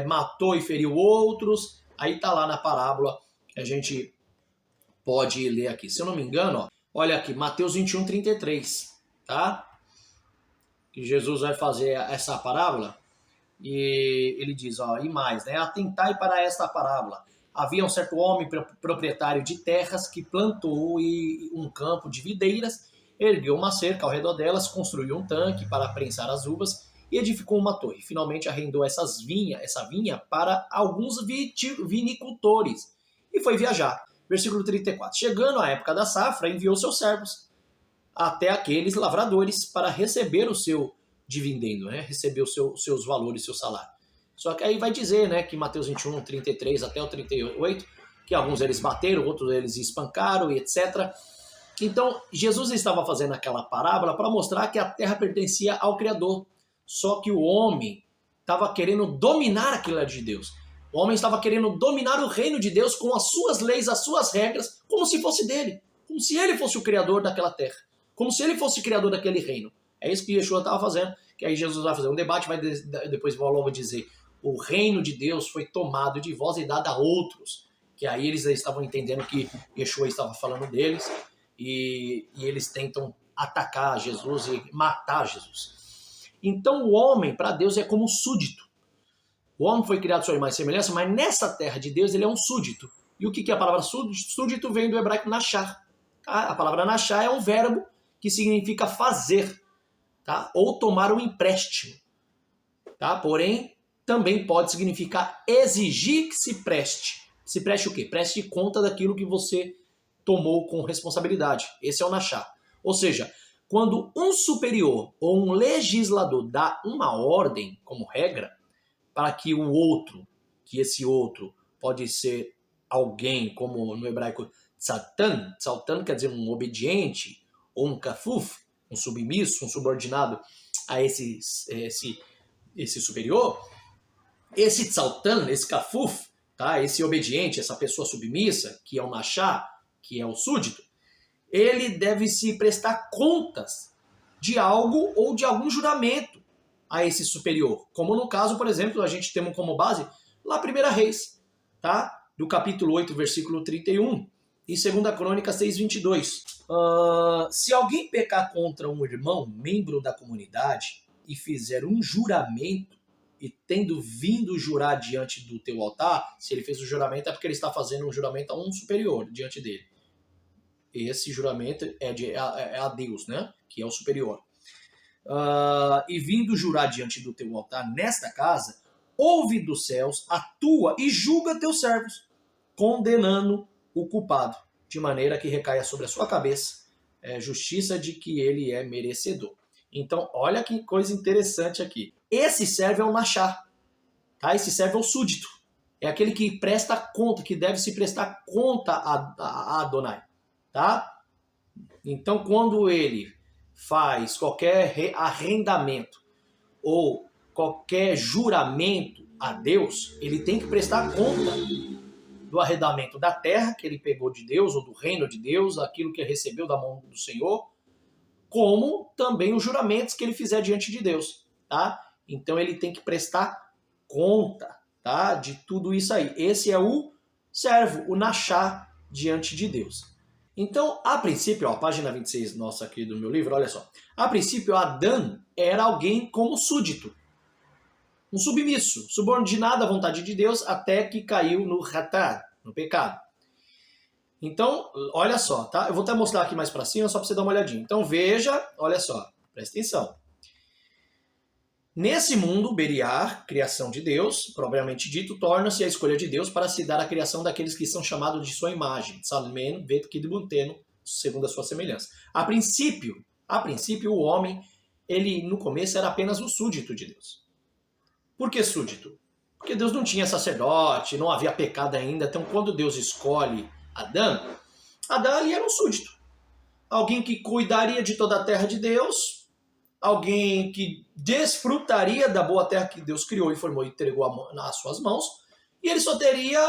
S1: matou e feriu outros. Aí tá lá na parábola que a gente pode ler aqui. Se eu não me engano, ó, olha aqui, Mateus 21:33, tá? Que Jesus vai fazer essa parábola e ele diz, ó, e mais, né? Atentai para esta parábola. Havia um certo homem proprietário de terras que plantou um campo de videiras, ergueu uma cerca ao redor delas, construiu um tanque para prensar as uvas e edificou uma torre. Finalmente arrendou essa vinha para alguns vinicultores e foi viajar. Versículo 34. Chegando a época da safra, enviou seus servos até aqueles lavradores para receber o seu dividendo, né? Receber os seus valores, seu salário. Só que aí vai dizer, né, que Mateus 21:33 até o 38, que alguns deles bateram, outros deles espancaram e etc. Então, Jesus estava fazendo aquela parábola para mostrar que a terra pertencia ao Criador. Só que o homem estava querendo dominar aquilo de Deus. O homem estava querendo dominar o reino de Deus com as suas leis, as suas regras, como se fosse dele. Como se ele fosse o criador daquela terra. Como se ele fosse o criador daquele reino. É isso que Yeshua estava fazendo. Que aí Jesus vai fazer um debate, depois vai logo dizer: o reino de Deus foi tomado de vós e dado a outros. Que aí eles estavam entendendo que Yeshua estava falando deles. E eles tentam atacar Jesus e matar Jesus. Então o homem, para Deus, é como súdito. O homem foi criado à sua imagem e semelhança, mas nessa terra de Deus ele é um súdito. E o que é a palavra súdito? Súdito vem do hebraico nachar. Tá? A palavra nachar é um verbo que significa fazer, tá? Ou tomar um empréstimo. Tá? Porém, também pode significar exigir que se preste. Se preste o quê? Preste conta daquilo que você tomou com responsabilidade. Esse é o nachar. Ou seja, quando um superior ou um legislador dá uma ordem como regra para que o outro, que esse outro pode ser alguém, como no hebraico tzatan, tzatan quer dizer um obediente, ou um kafuf, um submisso, um subordinado a esse superior, esse tzaltan, esse kafuf, tá? Esse obediente, essa pessoa submissa, que é o nachá, que é o súdito, ele deve se prestar contas de algo ou de algum juramento a esse superior. Como no caso, por exemplo, a gente tem como base lá 1 Reis, tá? Do capítulo 8, versículo 31, e 2 Crônica 6, 22. Se alguém pecar contra um irmão, membro da comunidade, e fizer um juramento, e tendo vindo jurar diante do teu altar, se ele fez o juramento é porque ele está fazendo um juramento a um superior diante dele. Esse juramento é a Deus, né? Que é o superior. E vindo jurar diante do teu altar nesta casa, ouve dos céus, atua e julga teus servos, condenando o culpado, de maneira que recaia sobre a sua cabeça justiça de que ele é merecedor. Então, olha que coisa interessante aqui. Esse servo é o nachá, tá? Esse servo é o súdito. É aquele que presta conta, que deve se prestar conta a Adonai, tá? Então, quando ele faz qualquer arrendamento ou qualquer juramento a Deus, ele tem que prestar conta do arrendamento da terra que ele pegou de Deus, ou do reino de Deus, aquilo que ele recebeu da mão do Senhor, como também os juramentos que ele fizer diante de Deus, tá? Então ele tem que prestar conta, tá? De tudo isso aí. Esse é o servo, o nachá diante de Deus. Então, a princípio, a página 26 nossa aqui do meu livro, olha só. A princípio, Adão era alguém como súdito, um submisso, subordinado à vontade de Deus, até que caiu no hatá, no pecado. Então, olha só, tá? Eu vou até mostrar aqui mais para cima, só para você dar uma olhadinha. Então, veja, olha só, presta atenção. Nesse mundo, Beriar, criação de Deus, propriamente dito, torna-se a escolha de Deus para se dar a criação daqueles que são chamados de sua imagem, Salmen, Vetkidbunteno, segundo a sua semelhança. A princípio, o homem, ele no começo era apenas o súdito de Deus. Por que súdito? Porque Deus não tinha sacerdote, não havia pecado ainda, então quando Deus escolhe Adão ali era um súdito. Alguém que cuidaria de toda a terra de Deus, alguém que desfrutaria da boa terra que Deus criou e formou e entregou nas suas mãos, e ele só teria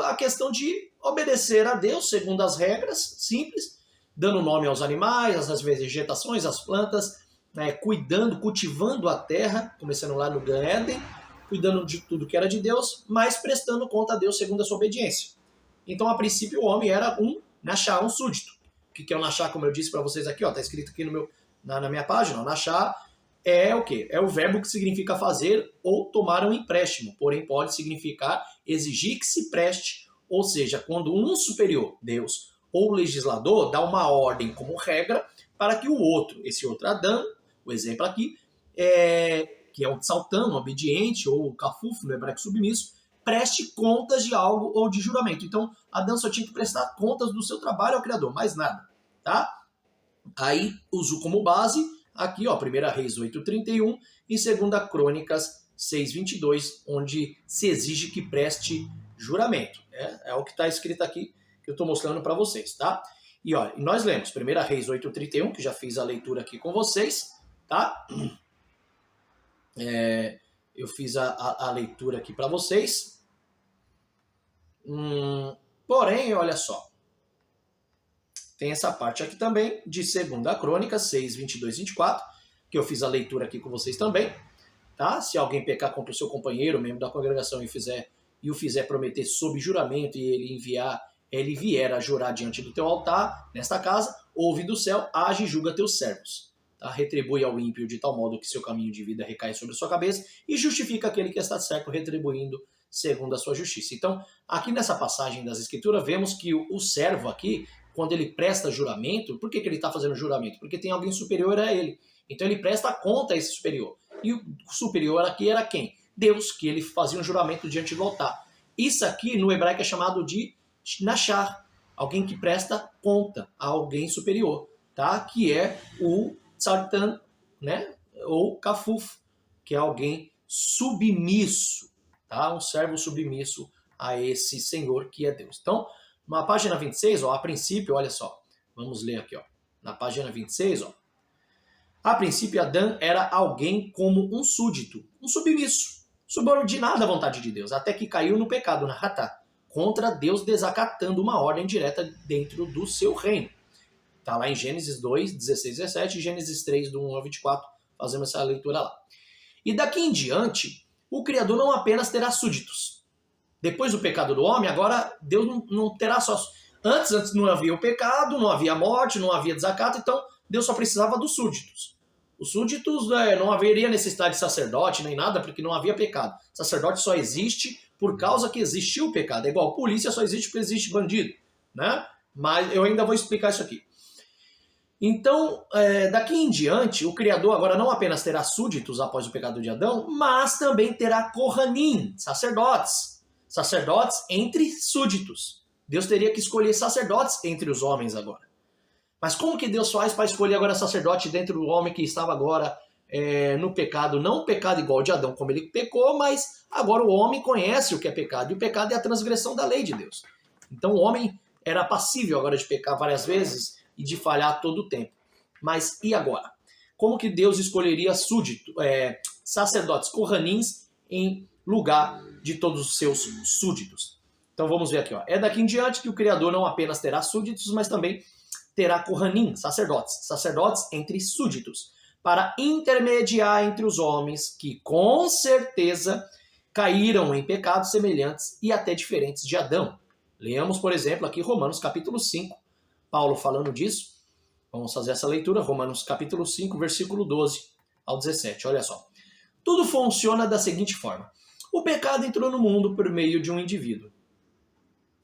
S1: a questão de obedecer a Deus segundo as regras simples, dando nome aos animais, às vegetações, às plantas, cuidando, cultivando a terra, começando lá no Gan Eden, cuidando de tudo que era de Deus, mas prestando conta a Deus segundo a sua obediência. Então, a princípio, o homem era um nachá, um súdito. O que é o nachá, como eu disse para vocês aqui, está escrito aqui na minha página. O nachá é o quê? É o verbo que significa fazer ou tomar um empréstimo, porém pode significar exigir que se preste, ou seja, quando um superior, Deus, ou legislador, dá uma ordem como regra para que o outro, esse outro Adão, o exemplo aqui, que é um tzaltan, um obediente, ou kafuf, no hebraico submisso, preste contas de algo ou de juramento. Então, Adão só tinha que prestar contas do seu trabalho ao Criador, mais nada, tá? Aí, uso como base, aqui, ó, 1 Reis 8:31 e 2 Crônicas 6:22, onde se exige que preste juramento. É o que está escrito aqui, que eu estou mostrando para vocês, tá? E olha, nós lemos 1 Reis 8:31, que já fiz a leitura aqui com vocês, tá? Eu fiz a leitura aqui para vocês. Porém, olha só. Tem essa parte aqui também, de 2 Crônicas 6, 22, 24, que eu fiz a leitura aqui com vocês também. Tá? Se alguém pecar contra o seu companheiro, membro da congregação, e o fizer prometer sob juramento, e ele vier a jurar diante do teu altar, nesta casa, ouve do céu, age e julga teus servos. Tá? Retribui ao ímpio de tal modo que seu caminho de vida recai sobre a sua cabeça, e justifica aquele que está certo, retribuindo segundo a sua justiça. Então, aqui nessa passagem das Escrituras, vemos que o servo aqui, quando ele presta juramento, por que ele está fazendo juramento? Porque tem alguém superior a ele. Então ele presta conta a esse superior. E o superior aqui era quem? Deus, que ele fazia um juramento diante do altar. Isso aqui no hebraico é chamado de Nashar, alguém que presta conta a alguém superior, tá? Que é o Tzartan, né? Ou Kafuf, que é alguém submisso, tá? Um servo submisso a esse Senhor que é Deus. Então, na página 26, ó, a princípio, olha só, vamos ler aqui, ó, na página 26, ó, a princípio Adão era alguém como um súdito, um submisso, subordinado à vontade de Deus, até que caiu no pecado, na ratá, contra Deus desacatando uma ordem direta dentro do seu reino. Está lá em Gênesis 2, 16, 17 e Gênesis 3, do 1 ao 24, fazemos essa leitura lá. E daqui em diante, o Criador não apenas terá súditos. Depois do pecado do homem, agora Deus não terá só... Antes não havia o pecado, não havia morte, não havia desacato, então Deus só precisava dos súditos. Os súditos não haveria necessidade de sacerdote nem nada, porque não havia pecado. Sacerdote só existe por causa que existiu o pecado. É igual, polícia só existe porque existe bandido, né? Mas eu ainda vou explicar isso aqui. Então, daqui em diante, o Criador agora não apenas terá súditos após o pecado de Adão, mas também terá Kohanim, sacerdotes. Sacerdotes entre súditos. Deus teria que escolher sacerdotes entre os homens agora. Mas como que Deus faz para escolher agora sacerdote dentro do homem que estava agora no pecado? Não o pecado igual de Adão, como ele pecou, mas agora o homem conhece o que é pecado. E o pecado é a transgressão da lei de Deus. Então o homem era passível agora de pecar várias vezes e de falhar todo o tempo. Mas e agora? Como que Deus escolheria sacerdotes, Kohanins, em lugar de todos os seus súditos? Então vamos ver aqui. Ó. É daqui em diante que o Criador não apenas terá súditos, mas também terá Kohanim, sacerdotes entre súditos, para intermediar entre os homens que com certeza caíram em pecados semelhantes e até diferentes de Adão. Leamos, por exemplo, aqui Romanos capítulo 5, Paulo falando disso. Vamos fazer essa leitura, Romanos capítulo 5, versículo 12 ao 17. Olha só. Tudo funciona da seguinte forma. O pecado entrou no mundo por meio de um indivíduo.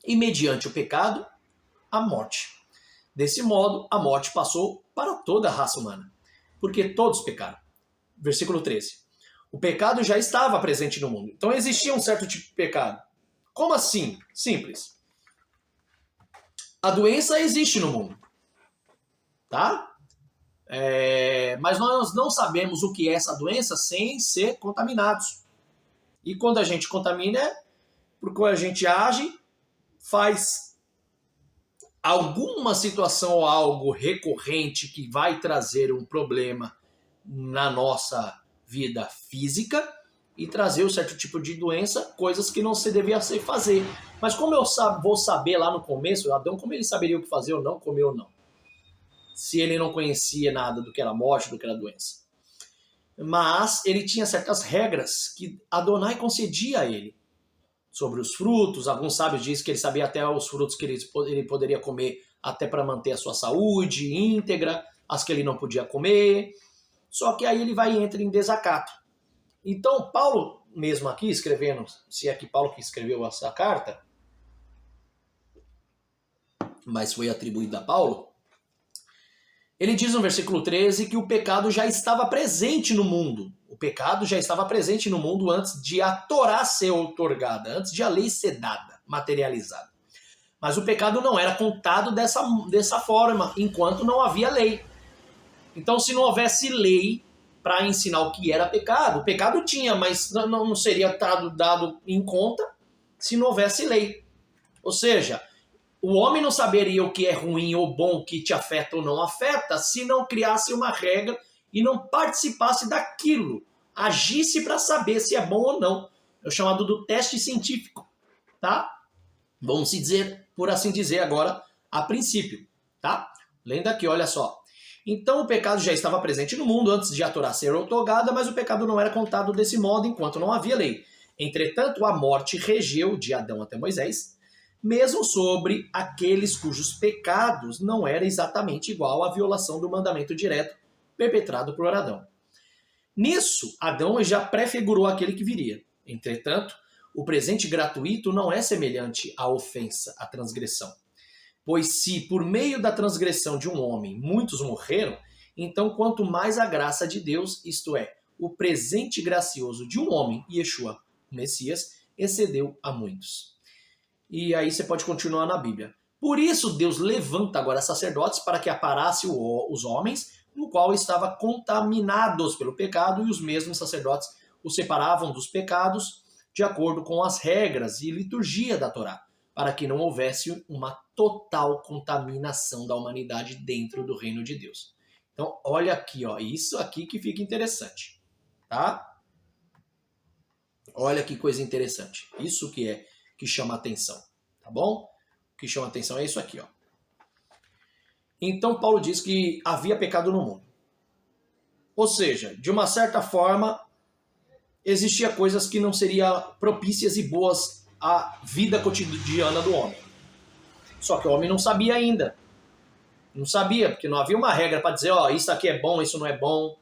S1: E mediante o pecado, a morte. Desse modo, a morte passou para toda a raça humana, porque todos pecaram. Versículo 13. O pecado já estava presente no mundo. Então existia um certo tipo de pecado. Como assim? Simples. A doença existe no mundo. Tá? Mas nós não sabemos o que é essa doença sem ser contaminados. E quando a gente contamina, porque a gente age, faz alguma situação ou algo recorrente que vai trazer um problema na nossa vida física e trazer um certo tipo de doença, coisas que não se devia se fazer. Mas como eu vou saber lá no começo, Adão, como ele saberia o que fazer ou não, comer ou não? Se ele não conhecia nada do que era morte, do que era doença. Mas ele tinha certas regras que Adonai concedia a ele. Sobre os frutos, alguns sábios dizem que ele sabia até os frutos que ele poderia comer até para manter a sua saúde íntegra, as que ele não podia comer. Só que aí ele vai e entra em desacato. Então, Paulo, mesmo aqui escrevendo, se é que Paulo que escreveu essa carta, mas foi atribuído a Paulo, ele diz no versículo 13 que o pecado já estava presente no mundo. O pecado já estava presente no mundo antes de a Torá ser outorgada, antes de a lei ser dada, materializada. Mas o pecado não era contado dessa forma, enquanto não havia lei. Então, se não houvesse lei para ensinar o que era pecado, o pecado tinha, mas não seria dado em conta se não houvesse lei. Ou seja, o homem não saberia o que é ruim ou bom, o que te afeta ou não afeta, se não criasse uma regra e não participasse daquilo, agisse para saber se é bom ou não. É o chamado do teste científico, tá? Vamos dizer, por assim dizer agora, a princípio, tá? Lendo aqui, olha só. Então o pecado já estava presente no mundo antes de a Torá ser outorgada, mas o pecado não era contado desse modo enquanto não havia lei. Entretanto, a morte regeu de Adão até Moisés, mesmo sobre aqueles cujos pecados não era exatamente igual à violação do mandamento direto perpetrado por Adão. Nisso, Adão já prefigurou aquele que viria. Entretanto, o presente gratuito não é semelhante à ofensa, à transgressão. Pois se, por meio da transgressão de um homem, muitos morreram, então quanto mais a graça de Deus, isto é, o presente gracioso de um homem, Yeshua, o Messias, excedeu a muitos. E aí você pode continuar na Bíblia. Por isso Deus levanta agora sacerdotes para que aparasse os homens, no qual estavam contaminados pelo pecado, e os mesmos sacerdotes os separavam dos pecados de acordo com as regras e liturgia da Torá, para que não houvesse uma total contaminação da humanidade dentro do reino de Deus. Então, olha aqui, ó, isso aqui que fica interessante, tá? Olha que coisa interessante. Isso que chama atenção, tá bom? O que chama atenção é isso aqui, ó. Então Paulo diz que havia pecado no mundo. Ou seja, de uma certa forma, existia coisas que não seriam propícias e boas à vida cotidiana do homem. Só que o homem não sabia ainda. Não sabia, porque não havia uma regra para dizer, ó, isso aqui é bom, isso não é bom.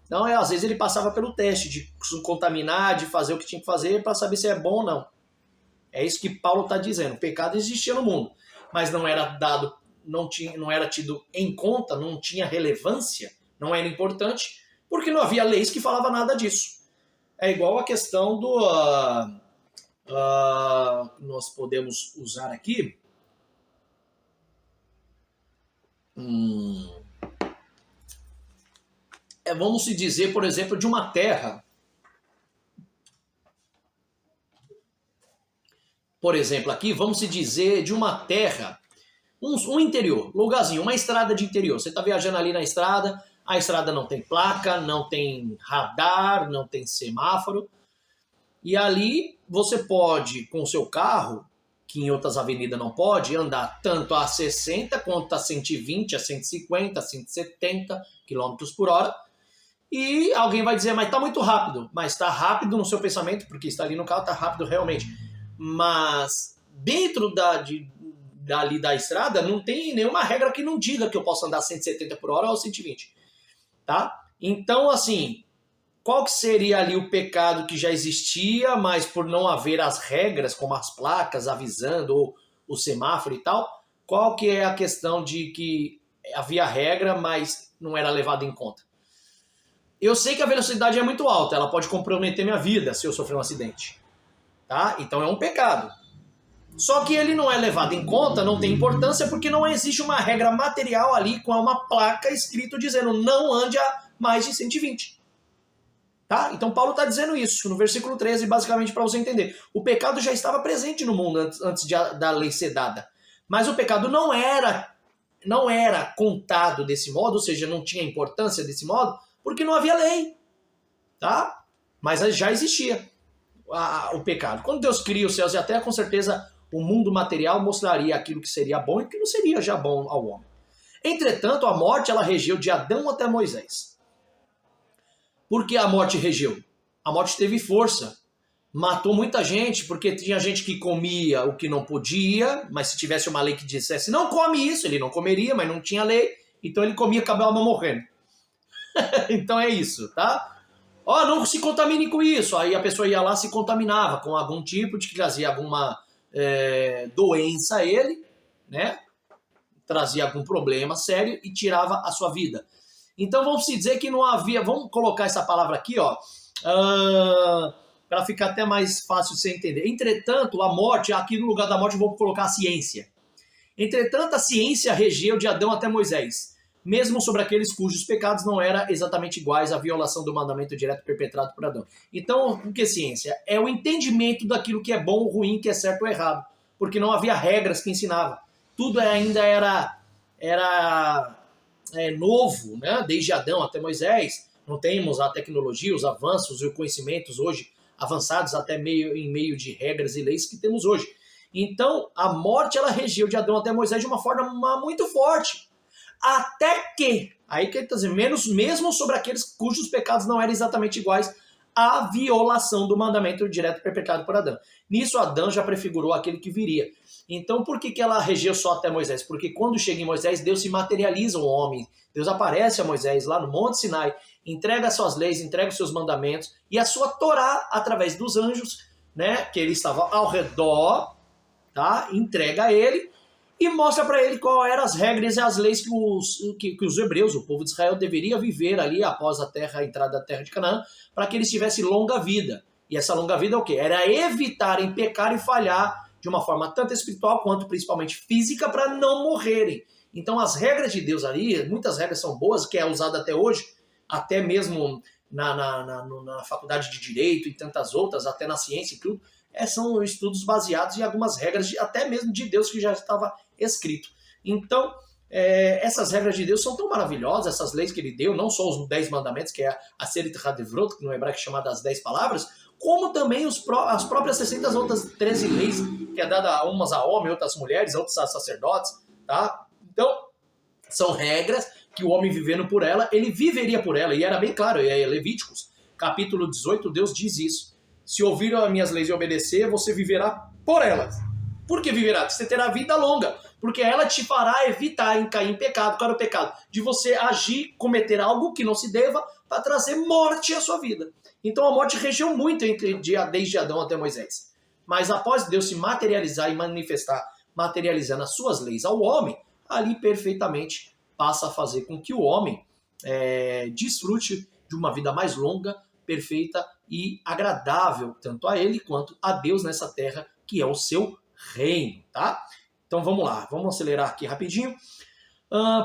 S1: Então, às vezes ele passava pelo teste de se contaminar, de fazer o que tinha que fazer para saber se é bom ou não. É isso que Paulo está dizendo. O pecado existia no mundo, mas não era dado, não era tido em conta, não tinha relevância, não era importante, porque não havia leis que falavam nada disso. É igual a questão do... nós podemos usar aqui... vamos se dizer, por exemplo, de uma terra. Por exemplo, aqui, vamos se dizer de uma terra, um interior, lugarzinho, uma estrada de interior. Você está viajando ali na estrada, a estrada não tem placa, não tem radar, não tem semáforo. E ali você pode, com o seu carro, que em outras avenidas não pode, andar tanto a 60 quanto a 120, a 150, a 170 km por hora. E alguém vai dizer, mas está muito rápido. Mas está rápido no seu pensamento, porque está ali no carro, está rápido realmente. Mas dentro dali da estrada não tem nenhuma regra que não diga que eu posso andar 170 por hora ou 120. Tá? Então, assim, qual que seria ali o pecado que já existia, mas por não haver as regras, como as placas avisando, ou o semáforo e tal, qual que é a questão de que havia regra, mas não era levado em conta? Eu sei que a velocidade é muito alta, ela pode comprometer minha vida se eu sofrer um acidente. Tá? Então é um pecado. Só que ele não é levado em conta, não tem importância, porque não existe uma regra material ali com uma placa escrito dizendo não ande a mais de 120. Tá? Então Paulo está dizendo isso no versículo 13, basicamente para você entender. O pecado já estava presente no mundo antes da lei ser dada. Mas o pecado não era contado desse modo, ou seja, não tinha importância desse modo, porque não havia lei. Tá? Mas já existia o pecado. Quando Deus cria os céus e a terra, com certeza o mundo material mostraria aquilo que seria bom e que não seria já bom ao homem. Entretanto, a morte ela regeu de Adão até Moisés. Por que a morte regeu? A morte teve força. Matou muita gente, porque tinha gente que comia o que não podia, mas se tivesse uma lei que dissesse não come isso, ele não comeria, mas não tinha lei, então ele comia e acabava morrendo. Então é isso, tá? Ó, não se contamine com isso. Aí a pessoa ia lá e se contaminava com algum tipo de que trazia alguma doença a ele, né? Trazia algum problema sério e tirava a sua vida. Então vamos se dizer que não havia... Vamos colocar essa palavra aqui, ó, para ficar até mais fácil de você entender. Entretanto, a morte, aqui no lugar da morte eu vou colocar a ciência. Entretanto, a ciência regeu de Adão até Moisés, mesmo sobre aqueles cujos pecados não eram exatamente iguais à violação do mandamento direto perpetrado por Adão. Então, o que é ciência? É o entendimento daquilo que é bom ou ruim, que é certo ou errado, porque não havia regras que ensinavam. Tudo ainda era novo, né? Desde Adão até Moisés. Não temos a tecnologia, os avanços e os conhecimentos hoje avançados até em meio de regras e leis que temos hoje. Então, a morte ela regeu de Adão até Moisés de uma forma muito forte. Até que, aí quer dizer, mesmo sobre aqueles cujos pecados não eram exatamente iguais à violação do mandamento direto perpetrado por Adão. Nisso, Adão já prefigurou aquele que viria. Então, por que ela regeu só até Moisés? Porque quando chega em Moisés, Deus se materializa o homem. Deus aparece a Moisés lá no Monte Sinai, entrega as suas leis, entrega os seus mandamentos e a sua Torá através dos anjos, né, que ele estava ao redor, tá? Entrega a ele e mostra para ele quais eram as regras e as leis que os hebreus, o povo de Israel, deveria viver ali após a entrada da terra de Canaã, para que eles tivessem longa vida. E essa longa vida é o quê? Era evitarem pecar e falhar de uma forma tanto espiritual quanto principalmente física, para não morrerem. Então as regras de Deus ali, muitas regras são boas, que é usada até hoje, até mesmo na faculdade de Direito e tantas outras, até na ciência e tudo, são estudos baseados em algumas regras, até mesmo de Deus, que já estava escrito. Então, essas regras de Deus são tão maravilhosas, essas leis que ele deu, não só os 10 mandamentos, que é a Seret HaDevrot, que no hebraico é chamada as 10 palavras, como também as próprias 600 outras 13 leis, que é dada umas a homem, outras a mulheres, outras a sacerdotes, tá? Então, são regras que o homem vivendo por ela, ele viveria por ela, e era bem claro, Levíticos, capítulo 18, Deus diz isso. Se ouvir as minhas leis e obedecer, você viverá por elas. Por que viverá? Você terá vida longa, porque ela te fará evitar cair em pecado. Qual é o pecado? De você agir, cometer algo que não se deva, para trazer morte à sua vida. Então a morte regeu muito desde Adão até Moisés. Mas após Deus se materializar e manifestar, materializando as suas leis ao homem, ali perfeitamente passa a fazer com que o homem desfrute de uma vida mais longa, perfeita e agradável, tanto a ele quanto a Deus nessa terra, que é o seu reino, tá? Então vamos lá, vamos acelerar aqui rapidinho.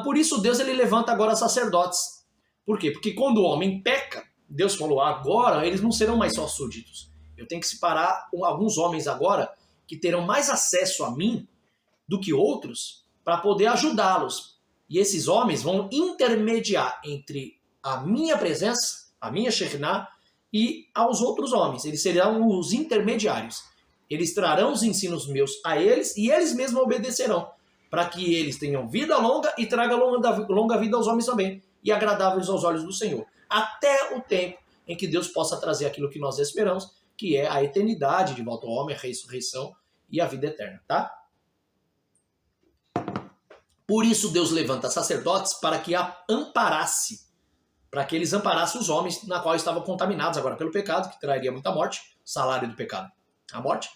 S1: Por isso Deus ele levanta agora sacerdotes. Por quê? Porque quando o homem peca, Deus falou, agora eles não serão mais só súditos. Eu tenho que separar alguns homens agora que terão mais acesso a mim do que outros para poder ajudá-los. E esses homens vão intermediar entre a minha presença, a minha Shekhinah, e aos outros homens. Eles serão os intermediários. Eles trarão os ensinos meus a eles e eles mesmos obedecerão, para que eles tenham vida longa e tragam longa vida aos homens também, e agradáveis aos olhos do Senhor. Até o tempo em que Deus possa trazer aquilo que nós esperamos, que é a eternidade de volta ao homem, a ressurreição e a vida eterna, tá? Por isso Deus levanta sacerdotes para que eles amparassem os homens na qual estavam contaminados agora pelo pecado, que traria muita morte, salário do pecado, a morte.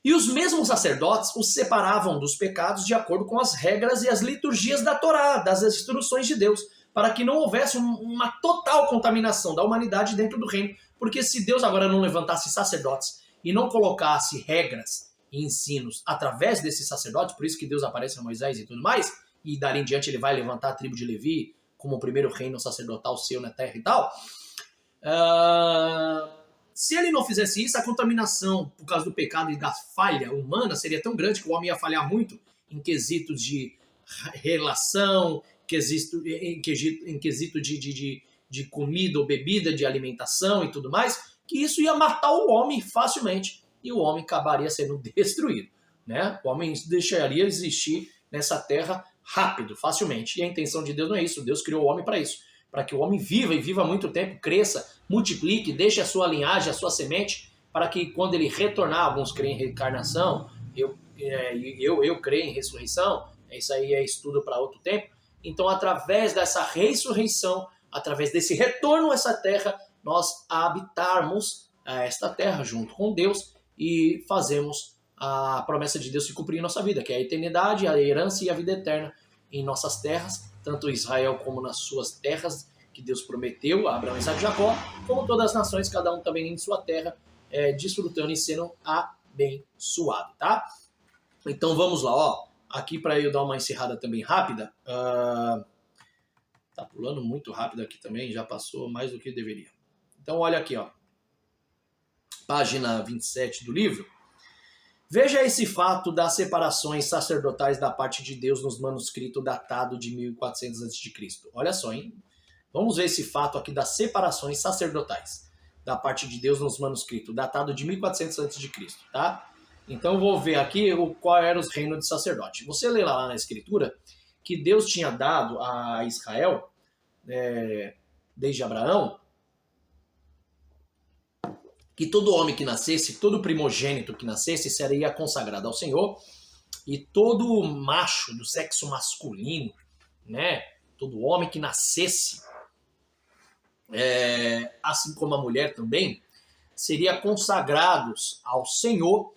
S1: E os mesmos sacerdotes os separavam dos pecados de acordo com as regras e as liturgias da Torá, das instruções de Deus, para que não houvesse uma total contaminação da humanidade dentro do reino. Porque se Deus agora não levantasse sacerdotes e não colocasse regras e ensinos através desses sacerdotes, por isso que Deus aparece a Moisés e tudo mais, e dali em diante ele vai levantar a tribo de Levi como o primeiro reino sacerdotal seu na terra e tal, se ele não fizesse isso, a contaminação por causa do pecado e da falha humana seria tão grande que o homem ia falhar muito em quesitos de relação, em quesito de comida ou bebida, de alimentação e tudo mais, que isso ia matar o homem facilmente e o homem acabaria sendo destruído, né? O homem deixaria de existir nessa terra rápido, facilmente. E a intenção de Deus não é isso. Deus criou o homem para isso, para que o homem viva e viva muito tempo, cresça, multiplique, deixe a sua linhagem, a sua semente, para que quando ele retornar, alguns creem em reencarnação, eu creio em ressurreição, isso aí é estudo para outro tempo. Então, através dessa ressurreição, através desse retorno a essa terra, nós habitarmos esta terra junto com Deus e fazemos a promessa de Deus se cumprir em nossa vida, que é a eternidade, a herança e a vida eterna em nossas terras, tanto Israel como nas suas terras, que Deus prometeu a Abraão, Isaac e Jacó, como todas as nações, cada um também em sua terra, desfrutando e sendo abençoado, tá? Então vamos lá, ó. Aqui para eu dar uma encerrada também rápida, Tá pulando muito rápido aqui também, já passou mais do que deveria. Então olha aqui, ó. Página 27 do livro. Veja esse fato das separações sacerdotais da parte de Deus nos manuscritos datado de 1400 a.C. Olha só, hein? Vamos ver esse fato aqui das separações sacerdotais da parte de Deus nos manuscritos, datado de 1400 a.C., tá? Então eu vou ver aqui qual eram os reinos de sacerdote. Você lê lá na Escritura que Deus tinha dado a Israel, desde Abraão, que todo homem que nascesse, todo primogênito que nascesse seria consagrado ao Senhor, e todo macho do sexo masculino, né, todo homem que nascesse, assim como a mulher também, seria consagrados ao Senhor,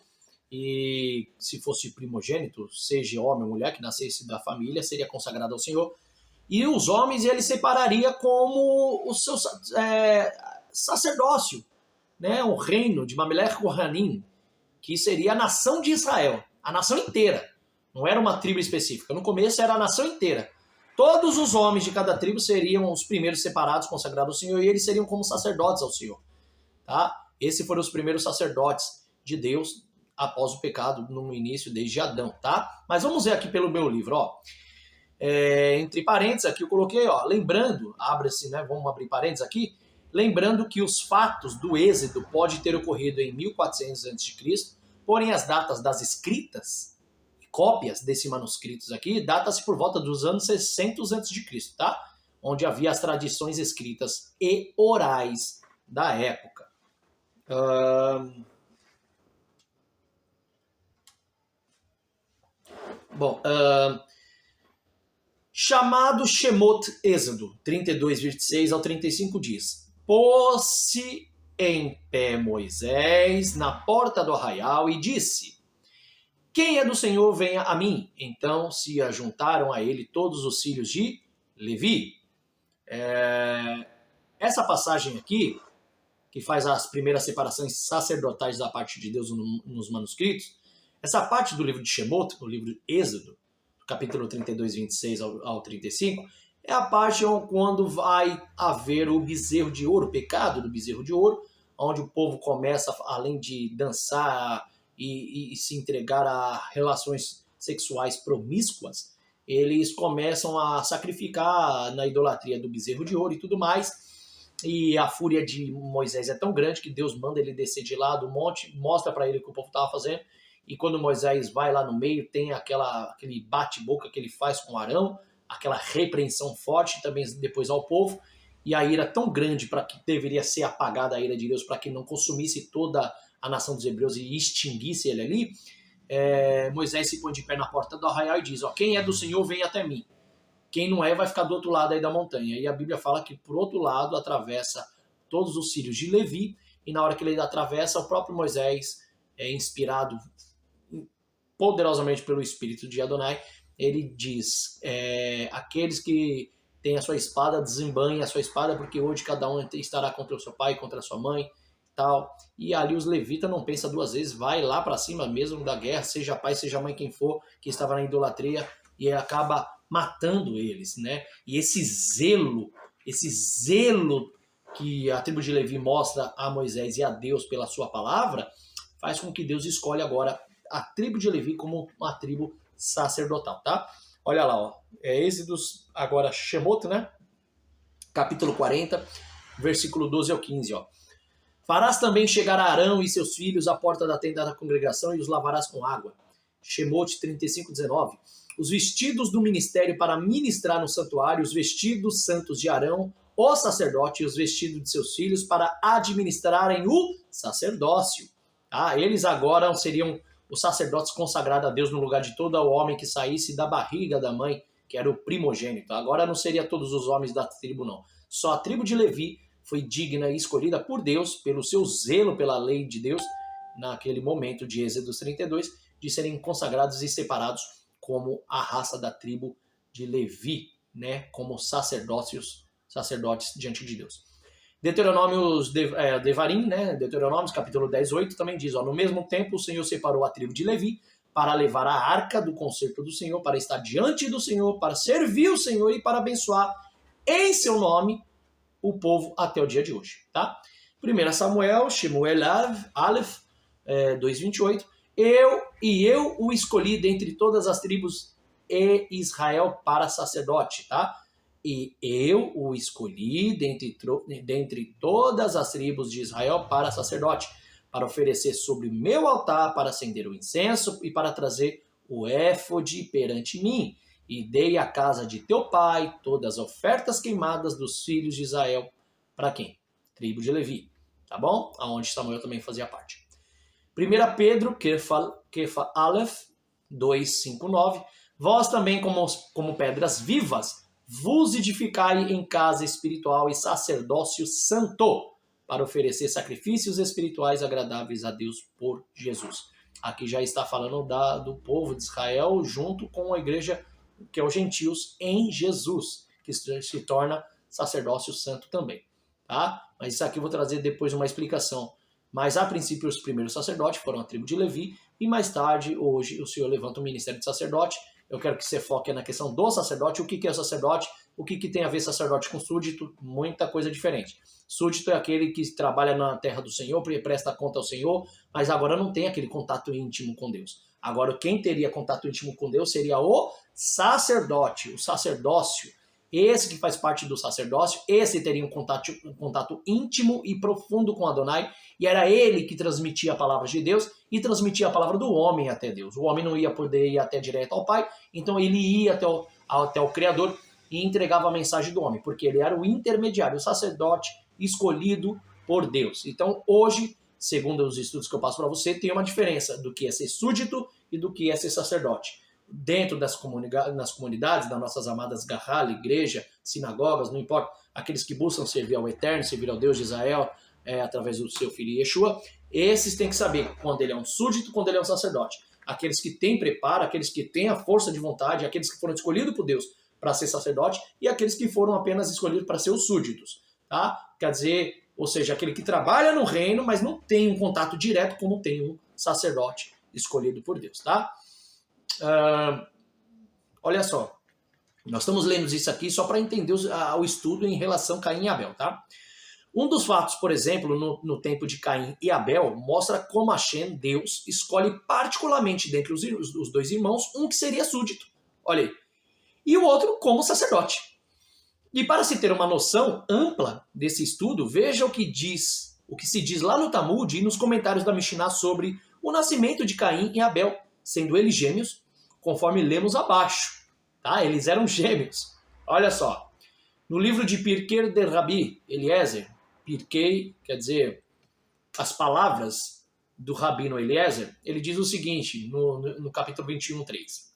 S1: e se fosse primogênito, seja homem ou mulher que nascesse da família, seria consagrado ao Senhor, e os homens ele separaria como o seu sacerdócio, né, o reino de Mamelech Kohanim, que seria a nação de Israel, a nação inteira. Não era uma tribo específica. No começo era a nação inteira. Todos os homens de cada tribo seriam os primeiros separados, consagrados ao Senhor, e eles seriam como sacerdotes ao Senhor. Tá? Esses foram os primeiros sacerdotes de Deus após o pecado no início, desde Adão. Tá? Mas vamos ver aqui pelo meu livro. Ó. Entre parênteses aqui eu coloquei, ó, lembrando, abre-se, né, vamos abrir parênteses aqui, lembrando que os fatos do êxodo podem ter ocorrido em 1400 a.C., porém as datas das escritas, cópias desses manuscritos aqui, datam-se por volta dos anos 600 a.C., tá? Onde havia as tradições escritas e orais da época. Chamado Shemot Êxodo 32, 26 ao 35 diz: pôs-se em pé Moisés na porta do arraial e disse: quem é do Senhor, venha a mim. Então se ajuntaram a ele todos os filhos de Levi. Essa passagem aqui, que faz as primeiras separações sacerdotais da parte de Deus nos manuscritos, essa parte do livro de Shemot, o livro de Êxodo, capítulo 32, 26 ao 35, é a parte quando vai haver o bezerro de ouro, o pecado do bezerro de ouro, onde o povo começa, além de dançar e se entregar a relações sexuais promíscuas, eles começam a sacrificar na idolatria do bezerro de ouro e tudo mais. E a fúria de Moisés é tão grande que Deus manda ele descer de lá do monte, mostra para ele o que o povo estava fazendo, e quando Moisés vai lá no meio, tem aquele bate-boca que ele faz com Arão, aquela repreensão forte também depois ao povo, e a ira tão grande para que deveria ser apagada a ira de Deus, para que não consumisse toda a nação dos hebreus e extinguisse ele ali, Moisés se põe de pé na porta do arraial e diz: ó, quem é do Senhor, vem até mim. Quem não é, vai ficar do outro lado aí da montanha. E a Bíblia fala que por outro lado atravessa todos os filhos de Levi, e na hora que ele atravessa, o próprio Moisés é inspirado poderosamente pelo Espírito de Adonai, ele diz: aqueles que têm a sua espada, desembanhem a sua espada, porque hoje cada um estará contra o seu pai, contra a sua mãe, tal. E ali os levitas não pensam duas vezes, vai lá para cima mesmo da guerra, seja pai, seja mãe, quem for, que estava na idolatria, e acaba matando eles, né? E esse zelo que a tribo de Levi mostra a Moisés e a Deus pela sua palavra, faz com que Deus escolhe agora a tribo de Levi como uma tribo sacerdotal, tá? Olha lá, ó. Êxodos, agora Shemot, né? Capítulo 40, versículo 12 ao 15, ó. Farás também chegar a Arão e seus filhos à porta da tenda da congregação e os lavarás com água. Shemot 35, 19. Os vestidos do ministério para ministrar no santuário, os vestidos santos de Arão, o sacerdote, e os vestidos de seus filhos para administrarem o sacerdócio. Tá? Eles agora seriam os sacerdotes consagrados a Deus no lugar de todo o homem que saísse da barriga da mãe, que era o primogênito. Agora não seria todos os homens da tribo, não. Só a tribo de Levi foi digna e escolhida por Deus, pelo seu zelo pela lei de Deus, naquele momento de Êxodo 32, de serem consagrados e separados como a raça da tribo de Levi, né? Como sacerdotes diante de Deus. Deuteronômios, Devarim, né? Deuteronômios, capítulo 10, 8, também diz, ó, no mesmo tempo o Senhor separou a tribo de Levi para levar a arca do concerto do Senhor, para estar diante do Senhor, para servir o Senhor e para abençoar em seu nome o povo até o dia de hoje. Tá? 1 Samuel, Shemuel Aleph, 2:28. Eu o escolhi dentre todas as tribos de Israel para sacerdote, tá? E eu o escolhi dentre todas as tribos de Israel para sacerdote, para oferecer sobre o meu altar, para acender o incenso e para trazer o éfode perante mim. E dei à casa de teu pai todas as ofertas queimadas dos filhos de Israel. Para quem? Tribo de Levi, tá bom? Aonde Samuel também fazia parte. 1 Pedro, Kefa Aleph, 2:5-9. Vós também, como pedras vivas, vos edificai em casa espiritual e sacerdócio santo, para oferecer sacrifícios espirituais agradáveis a Deus por Jesus. Aqui já está falando do povo de Israel junto com a igreja, que é os gentios, em Jesus, que se torna sacerdócio santo também. Tá? Mas isso aqui eu vou trazer depois uma explicação. Mas, a princípio, os primeiros sacerdotes foram a tribo de Levi, e mais tarde, hoje, o Senhor levanta o ministério de sacerdote. Eu quero que você foque na questão do sacerdote, o que é o sacerdote, o que tem a ver sacerdote com súdito, muita coisa diferente. Súdito é aquele que trabalha na terra do Senhor, presta conta ao Senhor, mas agora não tem aquele contato íntimo com Deus. Agora, quem teria contato íntimo com Deus seria o sacerdote, o sacerdócio. Esse que faz parte do sacerdócio, esse teria um contato íntimo e profundo com Adonai, e era ele que transmitia a palavra de Deus e transmitia a palavra do homem até Deus. O homem não ia poder ir até direto ao Pai, então ele ia até o Criador e entregava a mensagem do homem, porque ele era o intermediário, o sacerdote escolhido por Deus. Então, hoje, segundo os estudos que eu passo para você, tem uma diferença do que é ser súdito e do que é ser sacerdote. Dentro das comunidades, das nossas amadas Gahal, igreja, sinagogas, não importa, aqueles que buscam servir ao Eterno, servir ao Deus de Israel, através do seu filho Yeshua, esses têm que saber quando ele é um súdito, quando ele é um sacerdote. Aqueles que têm preparo, aqueles que têm a força de vontade, aqueles que foram escolhidos por Deus para ser sacerdote, e aqueles que foram apenas escolhidos para ser os súditos. Tá? Quer dizer, ou seja, aquele que trabalha no reino, mas não tem um contato direto como tem um sacerdote escolhido por Deus. Tá? Olha só, nós estamos lendo isso aqui só para entender o estudo em relação a Caim e Abel, tá? Um dos fatos, por exemplo, no tempo de Caim e Abel, mostra como Hashem, Deus, escolhe particularmente dentre os dois irmãos um que seria súdito, olha aí, e o outro como sacerdote. E para se ter uma noção ampla desse estudo, veja o que se diz lá no Talmud e nos comentários da Mishnah sobre o nascimento de Caim e Abel, sendo eles gêmeos, conforme lemos abaixo. Tá? Eles eram gêmeos. Olha só. No livro de Pirkei de Rabi Eliezer, Pirkei quer dizer as palavras do Rabino Eliezer, ele diz o seguinte, no capítulo 21:3.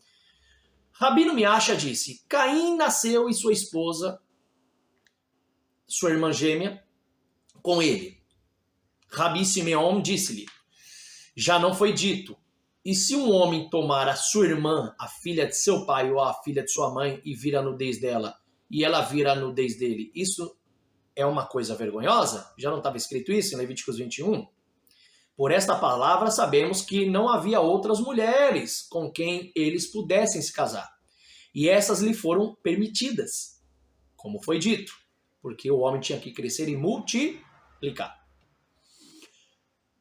S1: Rabino Miasha disse, Caim nasceu e sua esposa, sua irmã gêmea, com ele. Rabi Simeon disse-lhe, já não foi dito, e se um homem tomar a sua irmã, a filha de seu pai ou a filha de sua mãe e vir a nudez dela, e ela vir a nudez dele, isso é uma coisa vergonhosa? Já não estava escrito isso em Levíticos 21? Por esta palavra sabemos que não havia outras mulheres com quem eles pudessem se casar. E essas lhe foram permitidas, como foi dito, porque o homem tinha que crescer e multiplicar.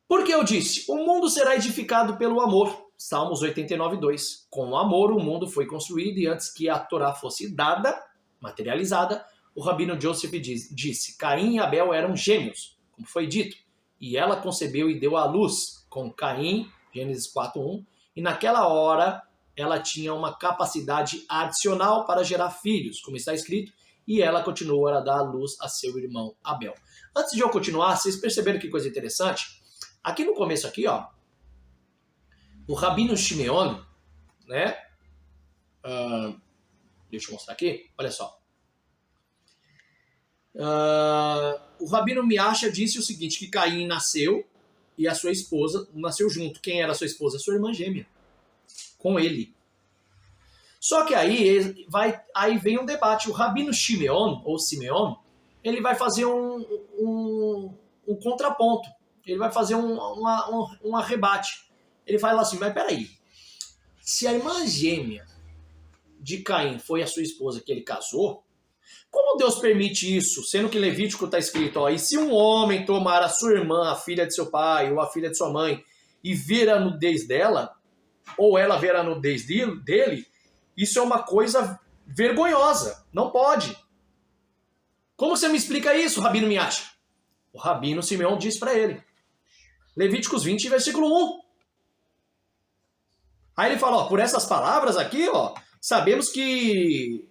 S1: Porque eu disse, o mundo será edificado pelo amor. Salmos 89:2. Com o amor o mundo foi construído e antes que a Torá fosse dada, materializada, o Rabino Joseph disse, Caim e Abel eram gêmeos, como foi dito, e ela concebeu e deu à luz com Caim, Gênesis 4:1, e naquela hora ela tinha uma capacidade adicional para gerar filhos, como está escrito, e ela continuou a dar à luz a seu irmão Abel. Antes de eu continuar, vocês perceberam que coisa interessante? Aqui no começo, aqui, ó, o Rabino Shimeon, né? Deixa eu mostrar aqui, olha só. O Rabino Miasha disse o seguinte, que Caim nasceu e a sua esposa nasceu junto. Quem era a sua esposa? Sua irmã gêmea. Com ele. Só que aí vem um debate. O Rabino Shimeon, ou Simeon, ele vai fazer um contraponto. Ele vai fazer um arrebate. Ele fala assim, mas peraí, se a irmã gêmea de Caim foi a sua esposa que ele casou, Como Deus permite isso? Sendo que Levítico está escrito, ó, e se um homem tomar a sua irmã, a filha de seu pai ou a filha de sua mãe, e ver a nudez dela, ou ela ver a nudez dele, isso é uma coisa vergonhosa. Não pode. Como você me explica isso, Rabino Miacha? O Rabino Simeão diz para ele. Levíticos 20, versículo 1. Aí ele fala, ó, por essas palavras aqui, ó, sabemos que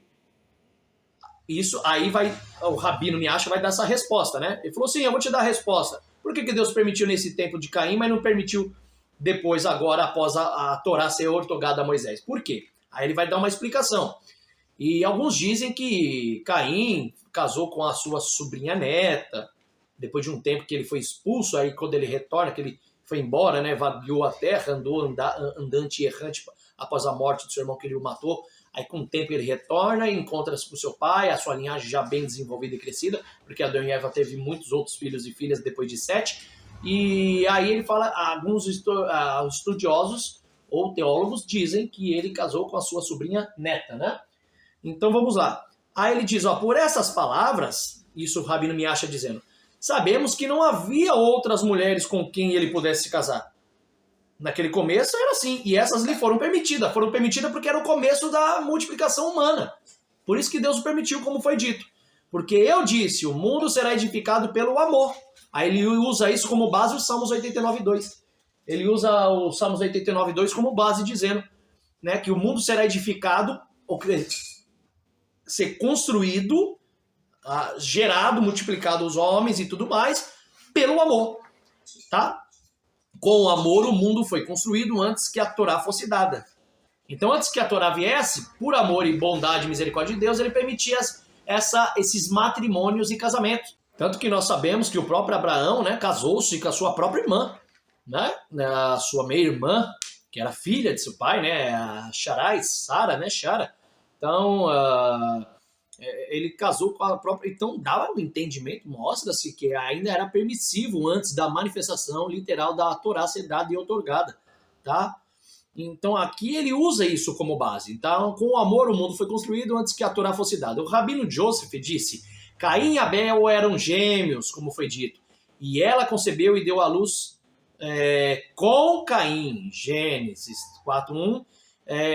S1: isso, aí vai, o Rabino Miacha vai dar essa resposta, né? Ele falou assim, eu vou te dar a resposta. Por que Deus permitiu nesse tempo de Caim, mas não permitiu depois, agora, após a Torá ser ortogada a Moisés? Por quê? Aí ele vai dar uma explicação. E alguns dizem que Caim casou com a sua sobrinha neta, depois de um tempo que ele foi expulso, aí quando ele retorna, que ele foi embora, né, vagueou a terra, andou andante e errante após a morte do seu irmão que ele o matou. Aí com o tempo ele retorna e encontra-se com seu pai, a sua linhagem já bem desenvolvida e crescida, porque Adão e Eva teve muitos outros filhos e filhas depois de Sete. E aí ele fala, alguns estudiosos ou teólogos dizem que ele casou com a sua sobrinha neta, né? Então vamos lá. Aí ele diz, ó, por essas palavras, isso o Rabino Miacha dizendo, sabemos que não havia outras mulheres com quem ele pudesse se casar. Naquele começo era assim, e essas lhe foram permitidas porque era o começo da multiplicação humana. Por isso que Deus o permitiu, como foi dito. Porque eu disse, o mundo será edificado pelo amor. Aí ele usa isso como base o Salmos 89:2. Ele usa o Salmos 89:2 como base, dizendo, né, que o mundo será edificado, ou ser construído, gerado, multiplicado os homens e tudo mais, pelo amor. Tá? Com o amor, o mundo foi construído antes que a Torá fosse dada. Então, antes que a Torá viesse, por amor e bondade e misericórdia de Deus, ele permitia esses matrimônios e casamentos. Tanto que nós sabemos que o próprio Abraão, né, casou-se com a sua própria irmã, né, a sua meia-irmã, que era filha de seu pai, né, a Sara, né, Shara. Então, ele casou com a própria... Então, dá um entendimento, mostra-se que ainda era permissivo antes da manifestação literal da Torá ser dada e outorgada, tá? Então, aqui ele usa isso como base. Então, com o amor, o mundo foi construído antes que a Torá fosse dada. O Rabino Joseph disse, Caim e Abel eram gêmeos, como foi dito, e ela concebeu e deu à luz com Caim, Gênesis 4:1,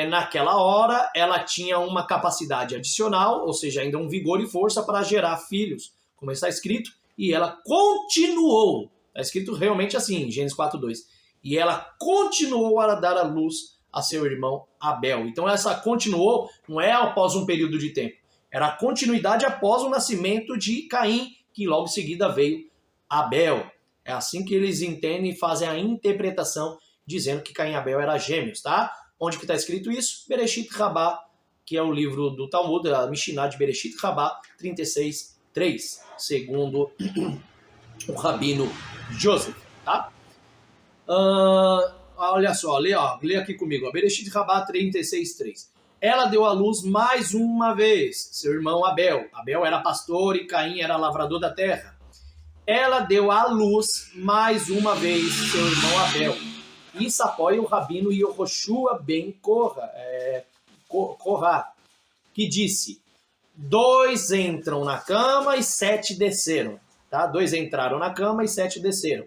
S1: naquela hora ela tinha uma capacidade adicional, ou seja, ainda um vigor e força para gerar filhos, como está escrito, e ela continuou, está escrito realmente assim, Gênesis 4:2, e ela continuou a dar a luz a seu irmão Abel. Então essa continuou, não é após um período de tempo, era a continuidade após o nascimento de Caim, que logo em seguida veio Abel. É assim que eles entendem e fazem a interpretação, dizendo que Caim e Abel eram gêmeos, tá? Onde que está escrito isso? Bereshit Rabá, que é o livro do Talmud, a Mishnah de Bereshit Rabá 36:3, segundo o Rabino Joseph, tá? Olha só, lê aqui comigo, Bereshit Rabá 36:3. Ela deu à luz mais uma vez seu irmão Abel. Abel era pastor e Caim era lavrador da terra. Ela deu à luz mais uma vez seu irmão Abel. Isso apoia o Rabino Yehoshua ben Korá, que disse, 2 entram na cama e 7 desceram. Tá? 2 entraram na cama e 7 desceram.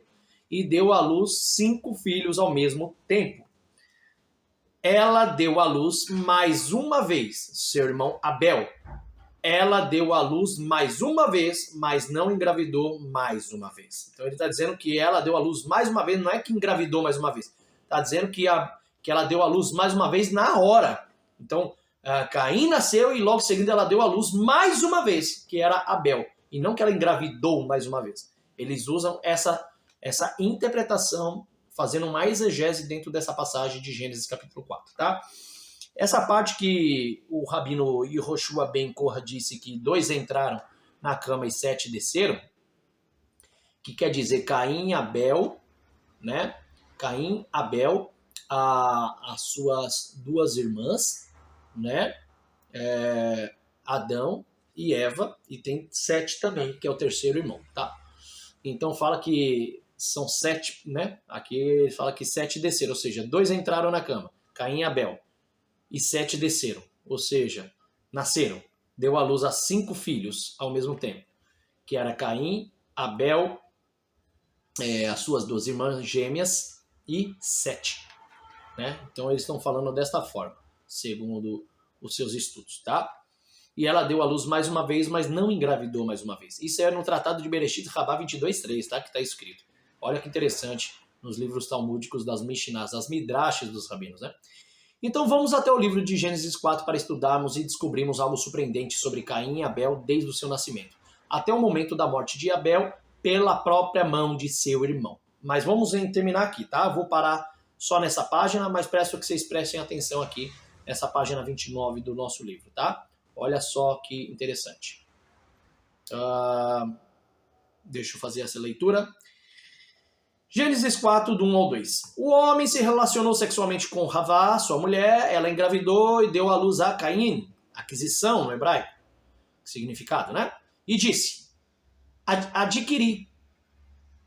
S1: E deu à luz 5 filhos ao mesmo tempo. Ela deu à luz mais uma vez seu irmão Abel. Ela deu à luz mais uma vez, mas não engravidou mais uma vez. Então ele está dizendo que ela deu à luz mais uma vez, não é que engravidou mais uma vez. Está dizendo que ela deu à luz mais uma vez na hora. Então, Caim nasceu e logo em seguida ela deu à luz mais uma vez, que era Abel. E não que ela engravidou mais uma vez. Eles usam essa interpretação, fazendo uma exegese dentro dessa passagem de Gênesis capítulo 4, tá? Essa parte que o Rabino Yehoshua ben Korah disse que 2 entraram na cama e 7 desceram, que quer dizer Caim e Abel, né? Caim, Abel, as suas 2 irmãs, né? Adão e Eva, e tem 7 também, que é o terceiro irmão, tá? Então fala que são 7, né? Aqui ele fala que 7 desceram, ou seja, 2 entraram na cama, Caim e Abel, e 7 desceram, ou seja, nasceram. deu à luz a 5 filhos ao mesmo tempo, que era Caim, Abel, as suas 2 irmãs gêmeas e Sete. Né? Então eles estão falando desta forma, segundo os seus estudos, tá? E ela deu à luz mais uma vez, mas não engravidou mais uma vez. Isso é no Tratado de Bereshit Rabá 22.3, tá? Que está escrito. Olha que interessante nos livros talmúdicos das Mishnahs, as Midrashes dos rabinos, né? Então vamos até o livro de Gênesis 4 para estudarmos e descobrirmos algo surpreendente sobre Caim e Abel desde o seu nascimento, até o momento da morte de Abel pela própria mão de seu irmão. Mas vamos terminar aqui, tá? Vou parar só nessa página, mas peço que vocês prestem atenção aqui nessa página 29 do nosso livro, tá? Olha só que interessante. Deixa eu fazer essa leitura. Gênesis 4, do 1 ao 2. O homem se relacionou sexualmente com Havá, sua mulher, ela engravidou e deu à luz a Caim, aquisição no hebraico, significado, né? E disse, adquiri,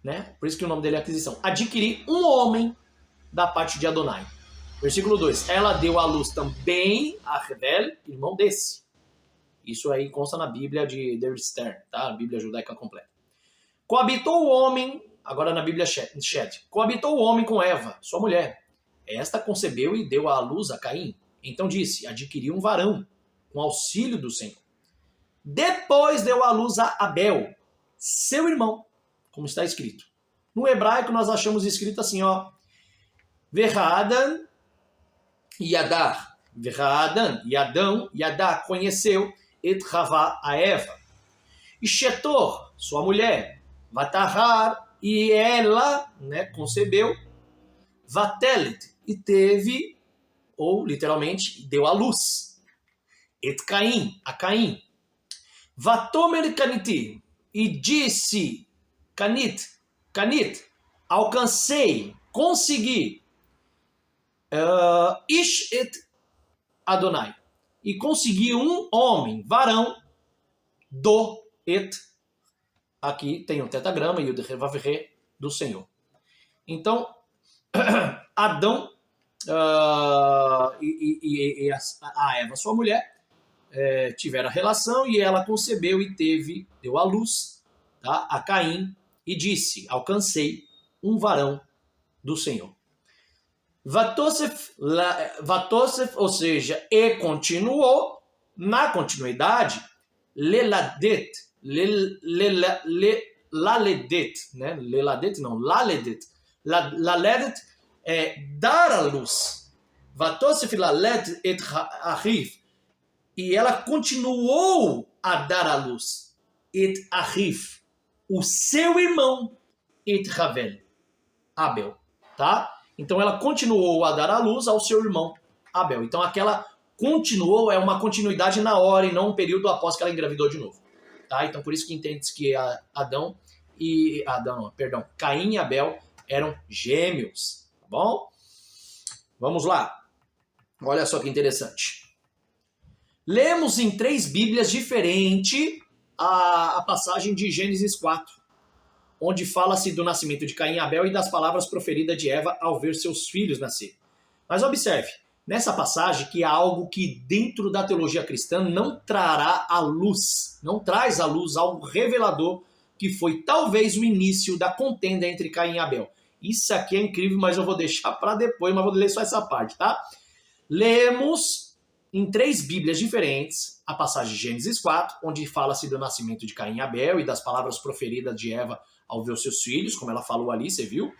S1: né? Por isso que o nome dele é aquisição. Adquiri um homem da parte de Adonai. Versículo 2. Ela deu à luz também a Rebel, irmão desse. Isso aí consta na Bíblia de Der Stern, tá? A Bíblia judaica completa. Coabitou o homem, agora na Bíblia Shed, coabitou o homem com Eva, sua mulher. Esta concebeu e deu à luz a Caim. Então disse, adquiri um varão, com auxílio do Senhor. Depois deu à luz a Abel, seu irmão, como está escrito. No hebraico nós achamos escrito assim, ó. Verhaadan Yadar. Verhaadan, Yadão, Yadá conheceu et Havá a Eva. E Shetor, sua mulher, Vatahar, e ela, né, concebeu, Vatelet, e teve, ou literalmente, deu à luz. Et Caim, a Caim. Vatomer Caniti, e disse, Canit, alcancei, consegui, Ish et Adonai, e consegui um homem, varão, do et, aqui tem o tetagrama e o de do Senhor. Então, Adão e a Eva, sua mulher, tiveram a relação e ela concebeu e deu à luz, tá, a Caim e disse, alcancei um varão do Senhor. Vatosef, ou seja, e continuou, na continuidade, leladet, né? Laledet é dar a luz. Vatosef laled et achiv, e ela continuou a dar a luz. Et achiv, o seu irmão, et Ravel, Abel, tá? Então ela continuou a dar à luz ao seu irmão Abel. Então aquela continuou é uma continuidade na hora e não um período após que ela engravidou de novo. Tá? Então por isso que entende-se que Caim e Abel eram gêmeos. Tá bom? Vamos lá. Olha só que interessante. Lemos em 3 Bíblias diferentes a passagem de Gênesis 4. Onde fala-se do nascimento de Caim e Abel e das palavras proferidas de Eva ao ver seus filhos nascer. Mas observe, nessa passagem que há algo que dentro da teologia cristã não trará à luz, não traz à luz algo revelador que foi talvez o início da contenda entre Caim e Abel. Isso aqui é incrível, mas eu vou deixar para depois, mas vou ler só essa parte, tá? Lemos em 3 Bíblias diferentes a passagem de Gênesis 4, onde fala-se do nascimento de Caim e Abel e das palavras proferidas de Eva ao ver os seus filhos, como ela falou ali, você viu?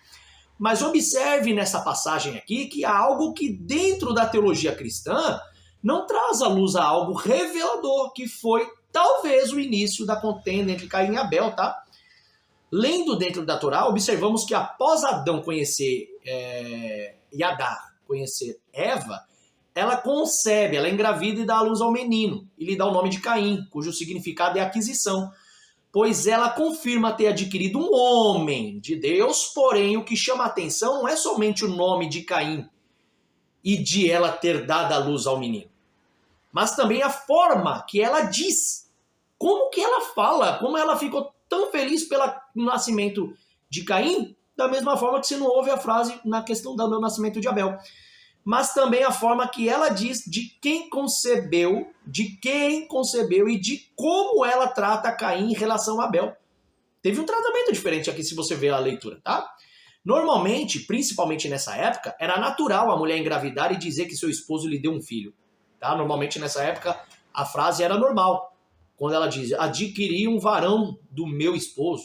S1: Mas observe nessa passagem aqui que há algo que dentro da teologia cristã não traz à luz a algo revelador, que foi talvez o início da contenda entre Caim e Abel, tá? Lendo dentro da Torá, observamos que após Adão conhecer Yadar, conhecer Eva, ela concebe, ela engravida e dá à luz ao menino, e lhe dá o nome de Caim, cujo significado é aquisição. Pois ela confirma ter adquirido um homem de Deus, porém o que chama a atenção não é somente o nome de Caim e de ela ter dado a luz ao menino, mas também a forma que ela diz, como que ela fala, como ela ficou tão feliz pelo nascimento de Caim, da mesma forma que você não ouve a frase na questão do nascimento de Abel. mas também a forma que ela diz de quem concebeu e de como ela trata Caim em relação a Abel. Teve um tratamento diferente aqui se você ver a leitura, tá? Normalmente, principalmente nessa época, era natural a mulher engravidar e dizer que seu esposo lhe deu um filho. Tá? Normalmente nessa época a frase era normal. Quando ela diz, adquiri um varão do meu esposo,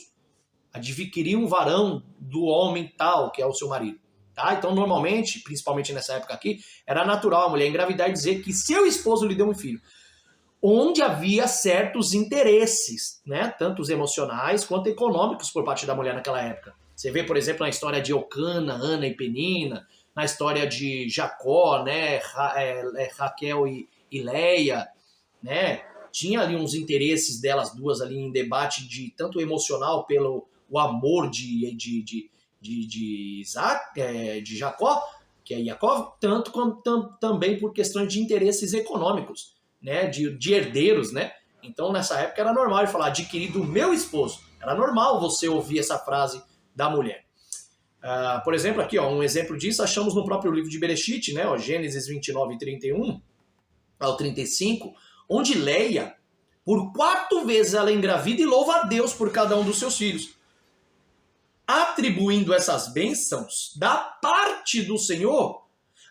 S1: adquiri um varão do homem tal, que é o seu marido. Tá? Então normalmente, principalmente nessa época aqui, era natural a mulher engravidar e dizer que seu esposo lhe deu um filho. Onde havia certos interesses, né? Tanto os emocionais quanto econômicos por parte da mulher naquela época. Você vê, por exemplo, na história de Eucana, Ana e Penina, na história de Jacó, né, Raquel e Leia, né? Tinha ali uns interesses delas duas ali em debate de tanto emocional pelo o amor de Isaac, de Jacó, que é Jacó, tanto também por questões de interesses econômicos, né, de herdeiros, né? Então nessa época era normal ele falar adquiri do meu esposo. Era normal você ouvir essa frase da mulher. Por exemplo, aqui, ó, um exemplo disso achamos no próprio livro de Bereshit, né, ó, Gênesis 29, 31 ao 35, onde Leia, por 4 vezes ela engravida e louva a Deus por cada um dos seus filhos, atribuindo essas bênçãos da parte do Senhor,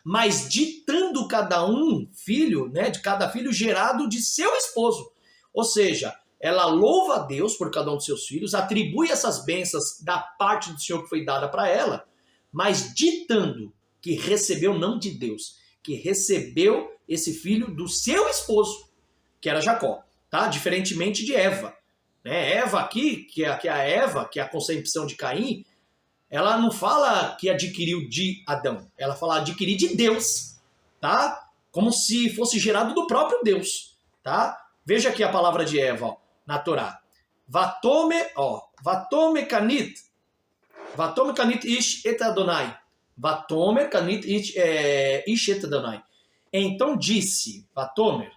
S1: mas ditando cada um filho, né, de cada filho gerado de seu esposo. Ou seja, ela louva a Deus por cada um dos seus filhos, atribui essas bênçãos da parte do Senhor que foi dada para ela, mas ditando que recebeu não de Deus, que recebeu esse filho do seu esposo, que era Jacó, tá? Diferentemente de Eva. Né? Eva aqui, que é a Eva, que é a concepção de Caim, ela não fala que adquiriu de Adão, ela fala adquirir de Deus, tá? Como se fosse gerado do próprio Deus, tá? Veja aqui a palavra de Eva, ó, na Torá. Vatome kanit ish et Adonai. Vatomer kanit ish et Adonai. Então disse, Vatomer,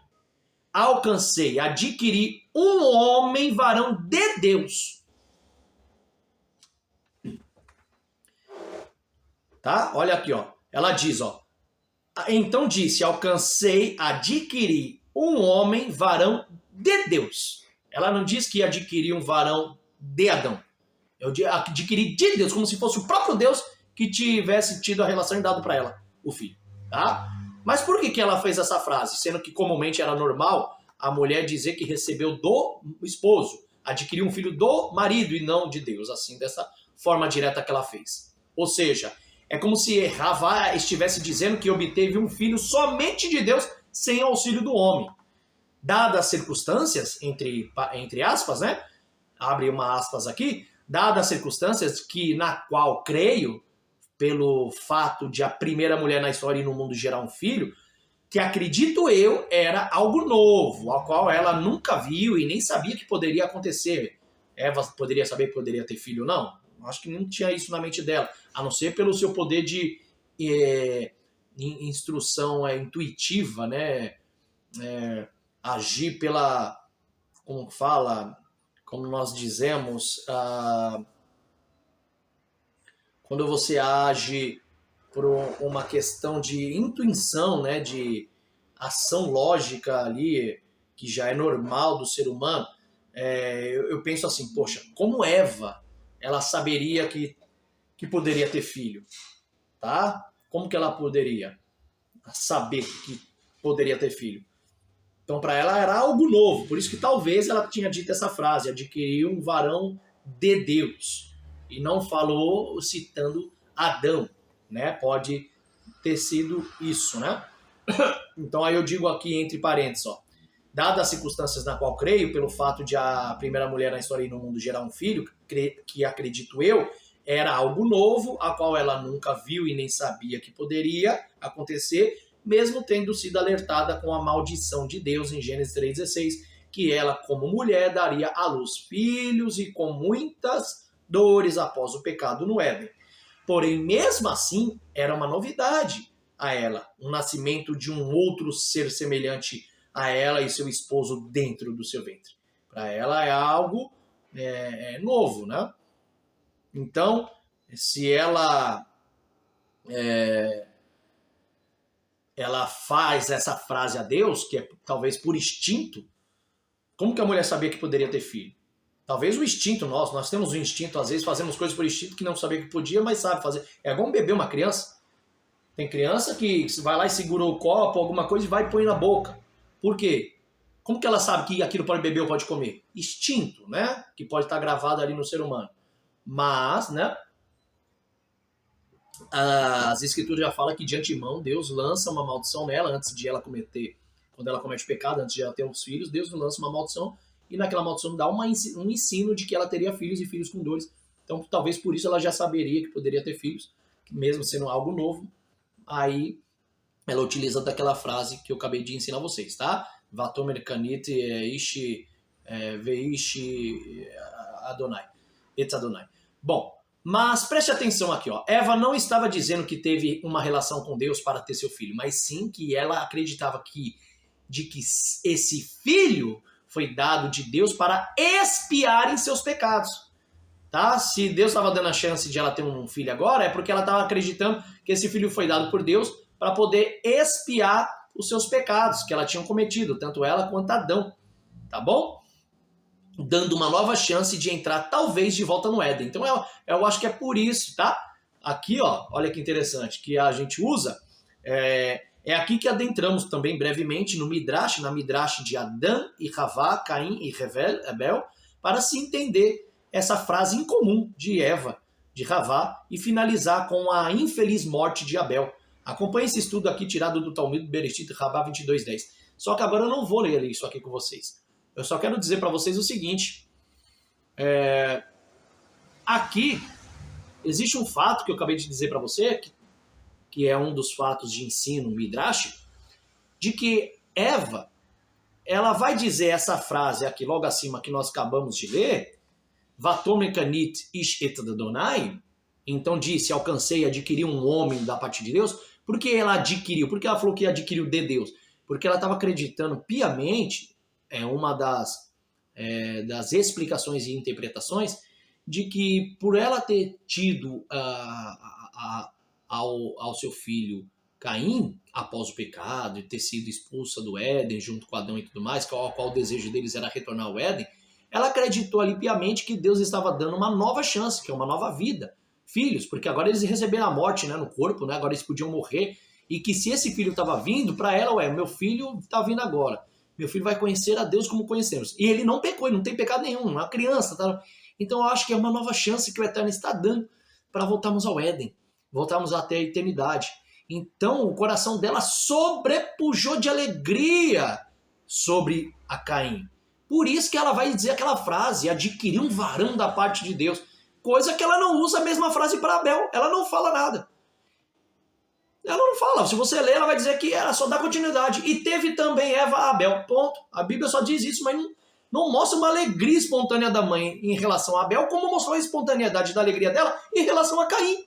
S1: alcancei, adquiri um homem varão de Deus. Tá? Olha aqui, ó. Ela diz, ó. Então disse, alcancei, adquiri um homem varão de Deus. Ela não diz que adquiri um varão de Adão. Eu adquiri de Deus, como se fosse o próprio Deus que tivesse tido a relação e dado para ela, o filho. Tá? Mas por que ela fez essa frase? Sendo que comumente era normal a mulher dizer que recebeu do esposo, adquiriu um filho do marido e não de Deus, assim, dessa forma direta que ela fez. Ou seja, é como se Ravá estivesse dizendo que obteve um filho somente de Deus, sem auxílio do homem. Dadas as circunstâncias, entre aspas, né? Abre uma aspas aqui. Dadas as circunstâncias que na qual creio, pelo fato de a primeira mulher na história e no mundo gerar um filho, que acredito eu era algo novo, ao qual ela nunca viu e nem sabia que poderia acontecer. Eva poderia saber que poderia ter filho? Não. Acho que não tinha isso na mente dela, a não ser pelo seu poder de instrução intuitiva, né? Agir pela, como fala, como nós dizemos, quando você age por uma questão de intuição, né, de ação lógica ali, que já é normal do ser humano, eu penso assim, poxa, como Eva, ela saberia que poderia ter filho, tá? Como que ela poderia saber que poderia ter filho? Então, para ela era algo novo, por isso que talvez ela tinha dito essa frase, adquiriu um varão de Deus, e não falou citando Adão, né? Pode ter sido isso, né? Então aí eu digo aqui entre parênteses, ó, dadas as circunstâncias na qual creio, pelo fato de a primeira mulher na história e no mundo gerar um filho, que acredito eu, era algo novo, a qual ela nunca viu e nem sabia que poderia acontecer, mesmo tendo sido alertada com a maldição de Deus em Gênesis 3,16, que ela, como mulher, daria à luz filhos e com muitas dores após o pecado no Éden. Porém, mesmo assim, era uma novidade a ela, um nascimento de um outro ser semelhante a ela e seu esposo dentro do seu ventre. Para ela é algo novo, né? Então, se ela ela faz essa frase a Deus, que é talvez por instinto, como que a mulher sabia que poderia ter filho? Talvez o instinto nosso, nós temos um instinto, às vezes fazemos coisas por instinto que não sabia que podia, mas sabe fazer. É igual um bebê, uma criança. Tem criança que vai lá e segura o copo, alguma coisa e vai e põe na boca. Por quê? Como que ela sabe que aquilo pode beber ou pode comer? Instinto, né? Que pode estar gravado ali no ser humano. Mas, né? As escrituras já falam que de antemão Deus lança uma maldição nela antes de ela cometer, quando ela comete pecado, antes de ela ter os filhos, Deus lança uma maldição e naquela maldição dá um ensino de que ela teria filhos e filhos com dores. Então talvez por isso ela já saberia que poderia ter filhos, mesmo sendo algo novo. Aí ela utiliza daquela frase que eu acabei de ensinar vocês, tá? Vatomer kanit ishi veishi Adonai. Etz Adonai. Bom, mas preste atenção aqui, ó. Eva não estava dizendo que teve uma relação com Deus para ter seu filho, mas sim que ela acreditava que esse filho foi dado de Deus para expiar em seus pecados. Tá? Se Deus estava dando a chance de ela ter um filho agora, é porque ela estava acreditando que esse filho foi dado por Deus para poder expiar os seus pecados que ela tinha cometido, tanto ela quanto Adão. Tá bom? Dando uma nova chance de entrar, talvez, de volta no Éden. Então, eu acho que é por isso, tá? Aqui, ó, olha que interessante, que a gente usa, é aqui que adentramos também brevemente no Midrash, na Midrash de Adão e Havá, Caim e Abel, para se entender essa frase incomum de Eva, de Havá, e finalizar com a infeliz morte de Abel. Acompanhe esse estudo aqui tirado do Talmud Bereshit, Rabá 22:10. Só que agora eu não vou ler isso aqui com vocês. Eu só quero dizer para vocês o seguinte. Aqui existe um fato que eu acabei de dizer para você, que é um dos fatos de ensino Midrash, de que Eva, ela vai dizer essa frase aqui logo acima que nós acabamos de ler, Vatomekanit ish et Adonai, então disse, alcancei, adquiri um homem da parte de Deus. Por que ela adquiriu? Por que ela falou que adquiriu de Deus? Porque ela estava acreditando piamente, uma das explicações e interpretações, de que por ela ter tido ao seu filho Caim, após o pecado, e ter sido expulsa do Éden junto com Adão e tudo mais, qual o desejo deles era retornar ao Éden, ela acreditou ali piamente que Deus estava dando uma nova chance, que é uma nova vida. Filhos, porque agora eles receberam a morte, né, no corpo, né, agora eles podiam morrer, e que se esse filho estava vindo, para ela, meu filho está vindo agora. Meu filho vai conhecer a Deus como conhecemos. E ele não pecou, ele não tem pecado nenhum, uma criança. Tá? Então eu acho que é uma nova chance que o Eterno está dando para voltarmos ao Éden, voltarmos até a eternidade. Então o coração dela sobrepujou de alegria sobre a Caim. Por isso que ela vai dizer aquela frase, adquirir um varão da parte de Deus. Coisa que ela não usa a mesma frase para Abel. Ela não fala nada. Ela não fala. Se você ler, ela vai dizer que ela só dá continuidade. E teve também Eva a Abel. Ponto. A Bíblia só diz isso, mas não mostra uma alegria espontânea da mãe em relação a Abel, como mostrou a espontaneidade da alegria dela em relação a Caim.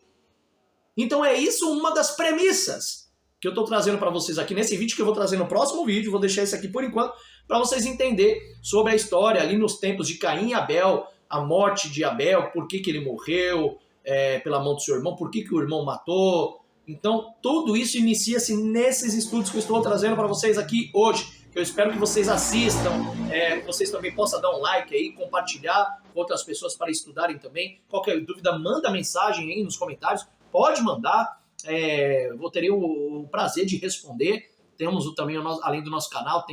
S1: Então é isso uma das premissas que eu estou trazendo para vocês aqui nesse vídeo, que eu vou trazer no próximo vídeo. Vou deixar isso aqui por enquanto, para vocês entenderem sobre a história ali nos tempos de Caim e Abel, a morte de Abel, por que ele morreu pela mão do seu irmão, por que o irmão matou. Então, tudo isso inicia-se nesses estudos que eu estou trazendo para vocês aqui hoje. Eu espero que vocês assistam, que vocês também possam dar um like aí, compartilhar com outras pessoas para estudarem também. Qualquer dúvida, manda mensagem aí nos comentários, pode mandar, vou ter o prazer de responder. Temos também, além do nosso canal,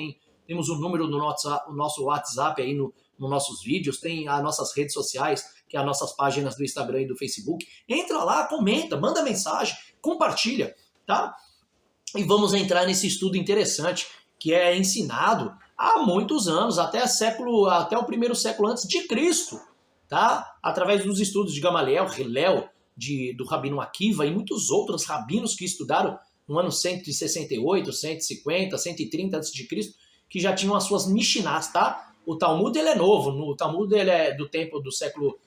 S1: temos um número no nosso WhatsApp aí nos nossos vídeos, tem as nossas redes sociais, que é as nossas páginas do Instagram e do Facebook. Entra lá, comenta, manda mensagem, compartilha, tá? E vamos entrar nesse estudo interessante, que é ensinado há muitos anos, até o primeiro século antes de Cristo, tá? Através dos estudos de Gamaliel, Hillel, do Rabino Akiva e muitos outros rabinos que estudaram no ano 168, 150, 130 a.C., que já tinham as suas Mishnás, tá? O Talmud ele é novo, o Talmud ele é do tempo do século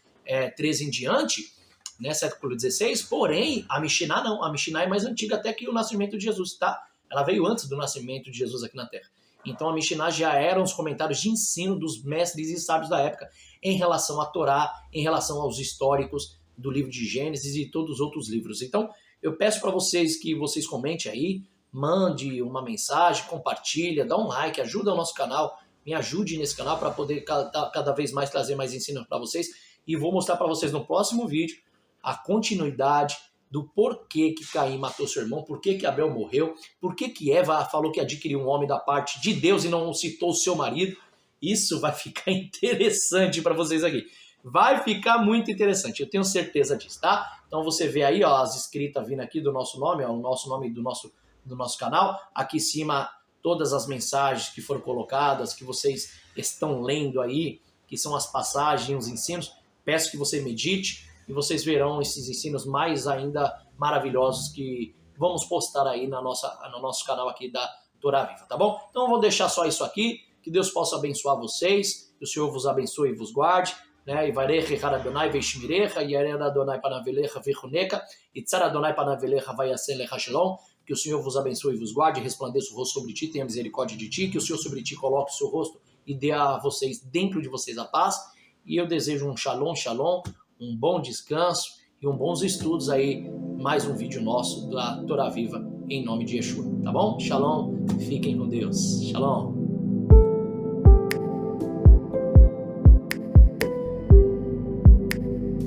S1: 13 em diante, né, século 16, porém a Mishnah não, a Mishnah é mais antiga até que o nascimento de Jesus, tá? Ela veio antes do nascimento de Jesus aqui na Terra. Então a Mishnah já eram os comentários de ensino dos mestres e sábios da época em relação à Torá, em relação aos históricos do livro de Gênesis e todos os outros livros. Então eu peço para vocês que vocês comentem aí, mande uma mensagem, compartilha, dá um like, ajuda o nosso canal, me ajude nesse canal para poder cada vez mais trazer mais ensino para vocês. E vou mostrar para vocês no próximo vídeo a continuidade do porquê que Caim matou seu irmão, por que Abel morreu, por que Eva falou que adquiriu um homem da parte de Deus e não citou o seu marido. Isso vai ficar interessante para vocês aqui. Vai ficar muito interessante, eu tenho certeza disso, tá? Então você vê aí, ó, as escritas vindo aqui do nosso nome, ó, o nosso nome do nosso canal. Aqui em cima, todas as mensagens que foram colocadas, que vocês estão lendo aí, que são as passagens, os ensinos. Peço que você medite e vocês verão esses ensinos mais ainda maravilhosos que vamos postar aí no nosso canal aqui da Torá Viva, tá bom? Então eu vou deixar só isso aqui, que Deus possa abençoar vocês, que o Senhor vos abençoe e vos guarde, né? E varecha Adonai veishmirecha, yarer Adonai panavelecha vechuneka, itzar Adonai panavelecha vayasen lecha shalom. Que o Senhor vos abençoe e vos guarde, resplandeça o rosto sobre ti, tenha misericórdia de ti, que o Senhor sobre ti coloque o seu rosto e dê a vocês, dentro de vocês, a paz. E eu desejo um shalom, shalom, um bom descanso e bons estudos aí. Mais um vídeo nosso da Torá Viva, em nome de Yeshua, tá bom? Shalom, fiquem com Deus. Shalom.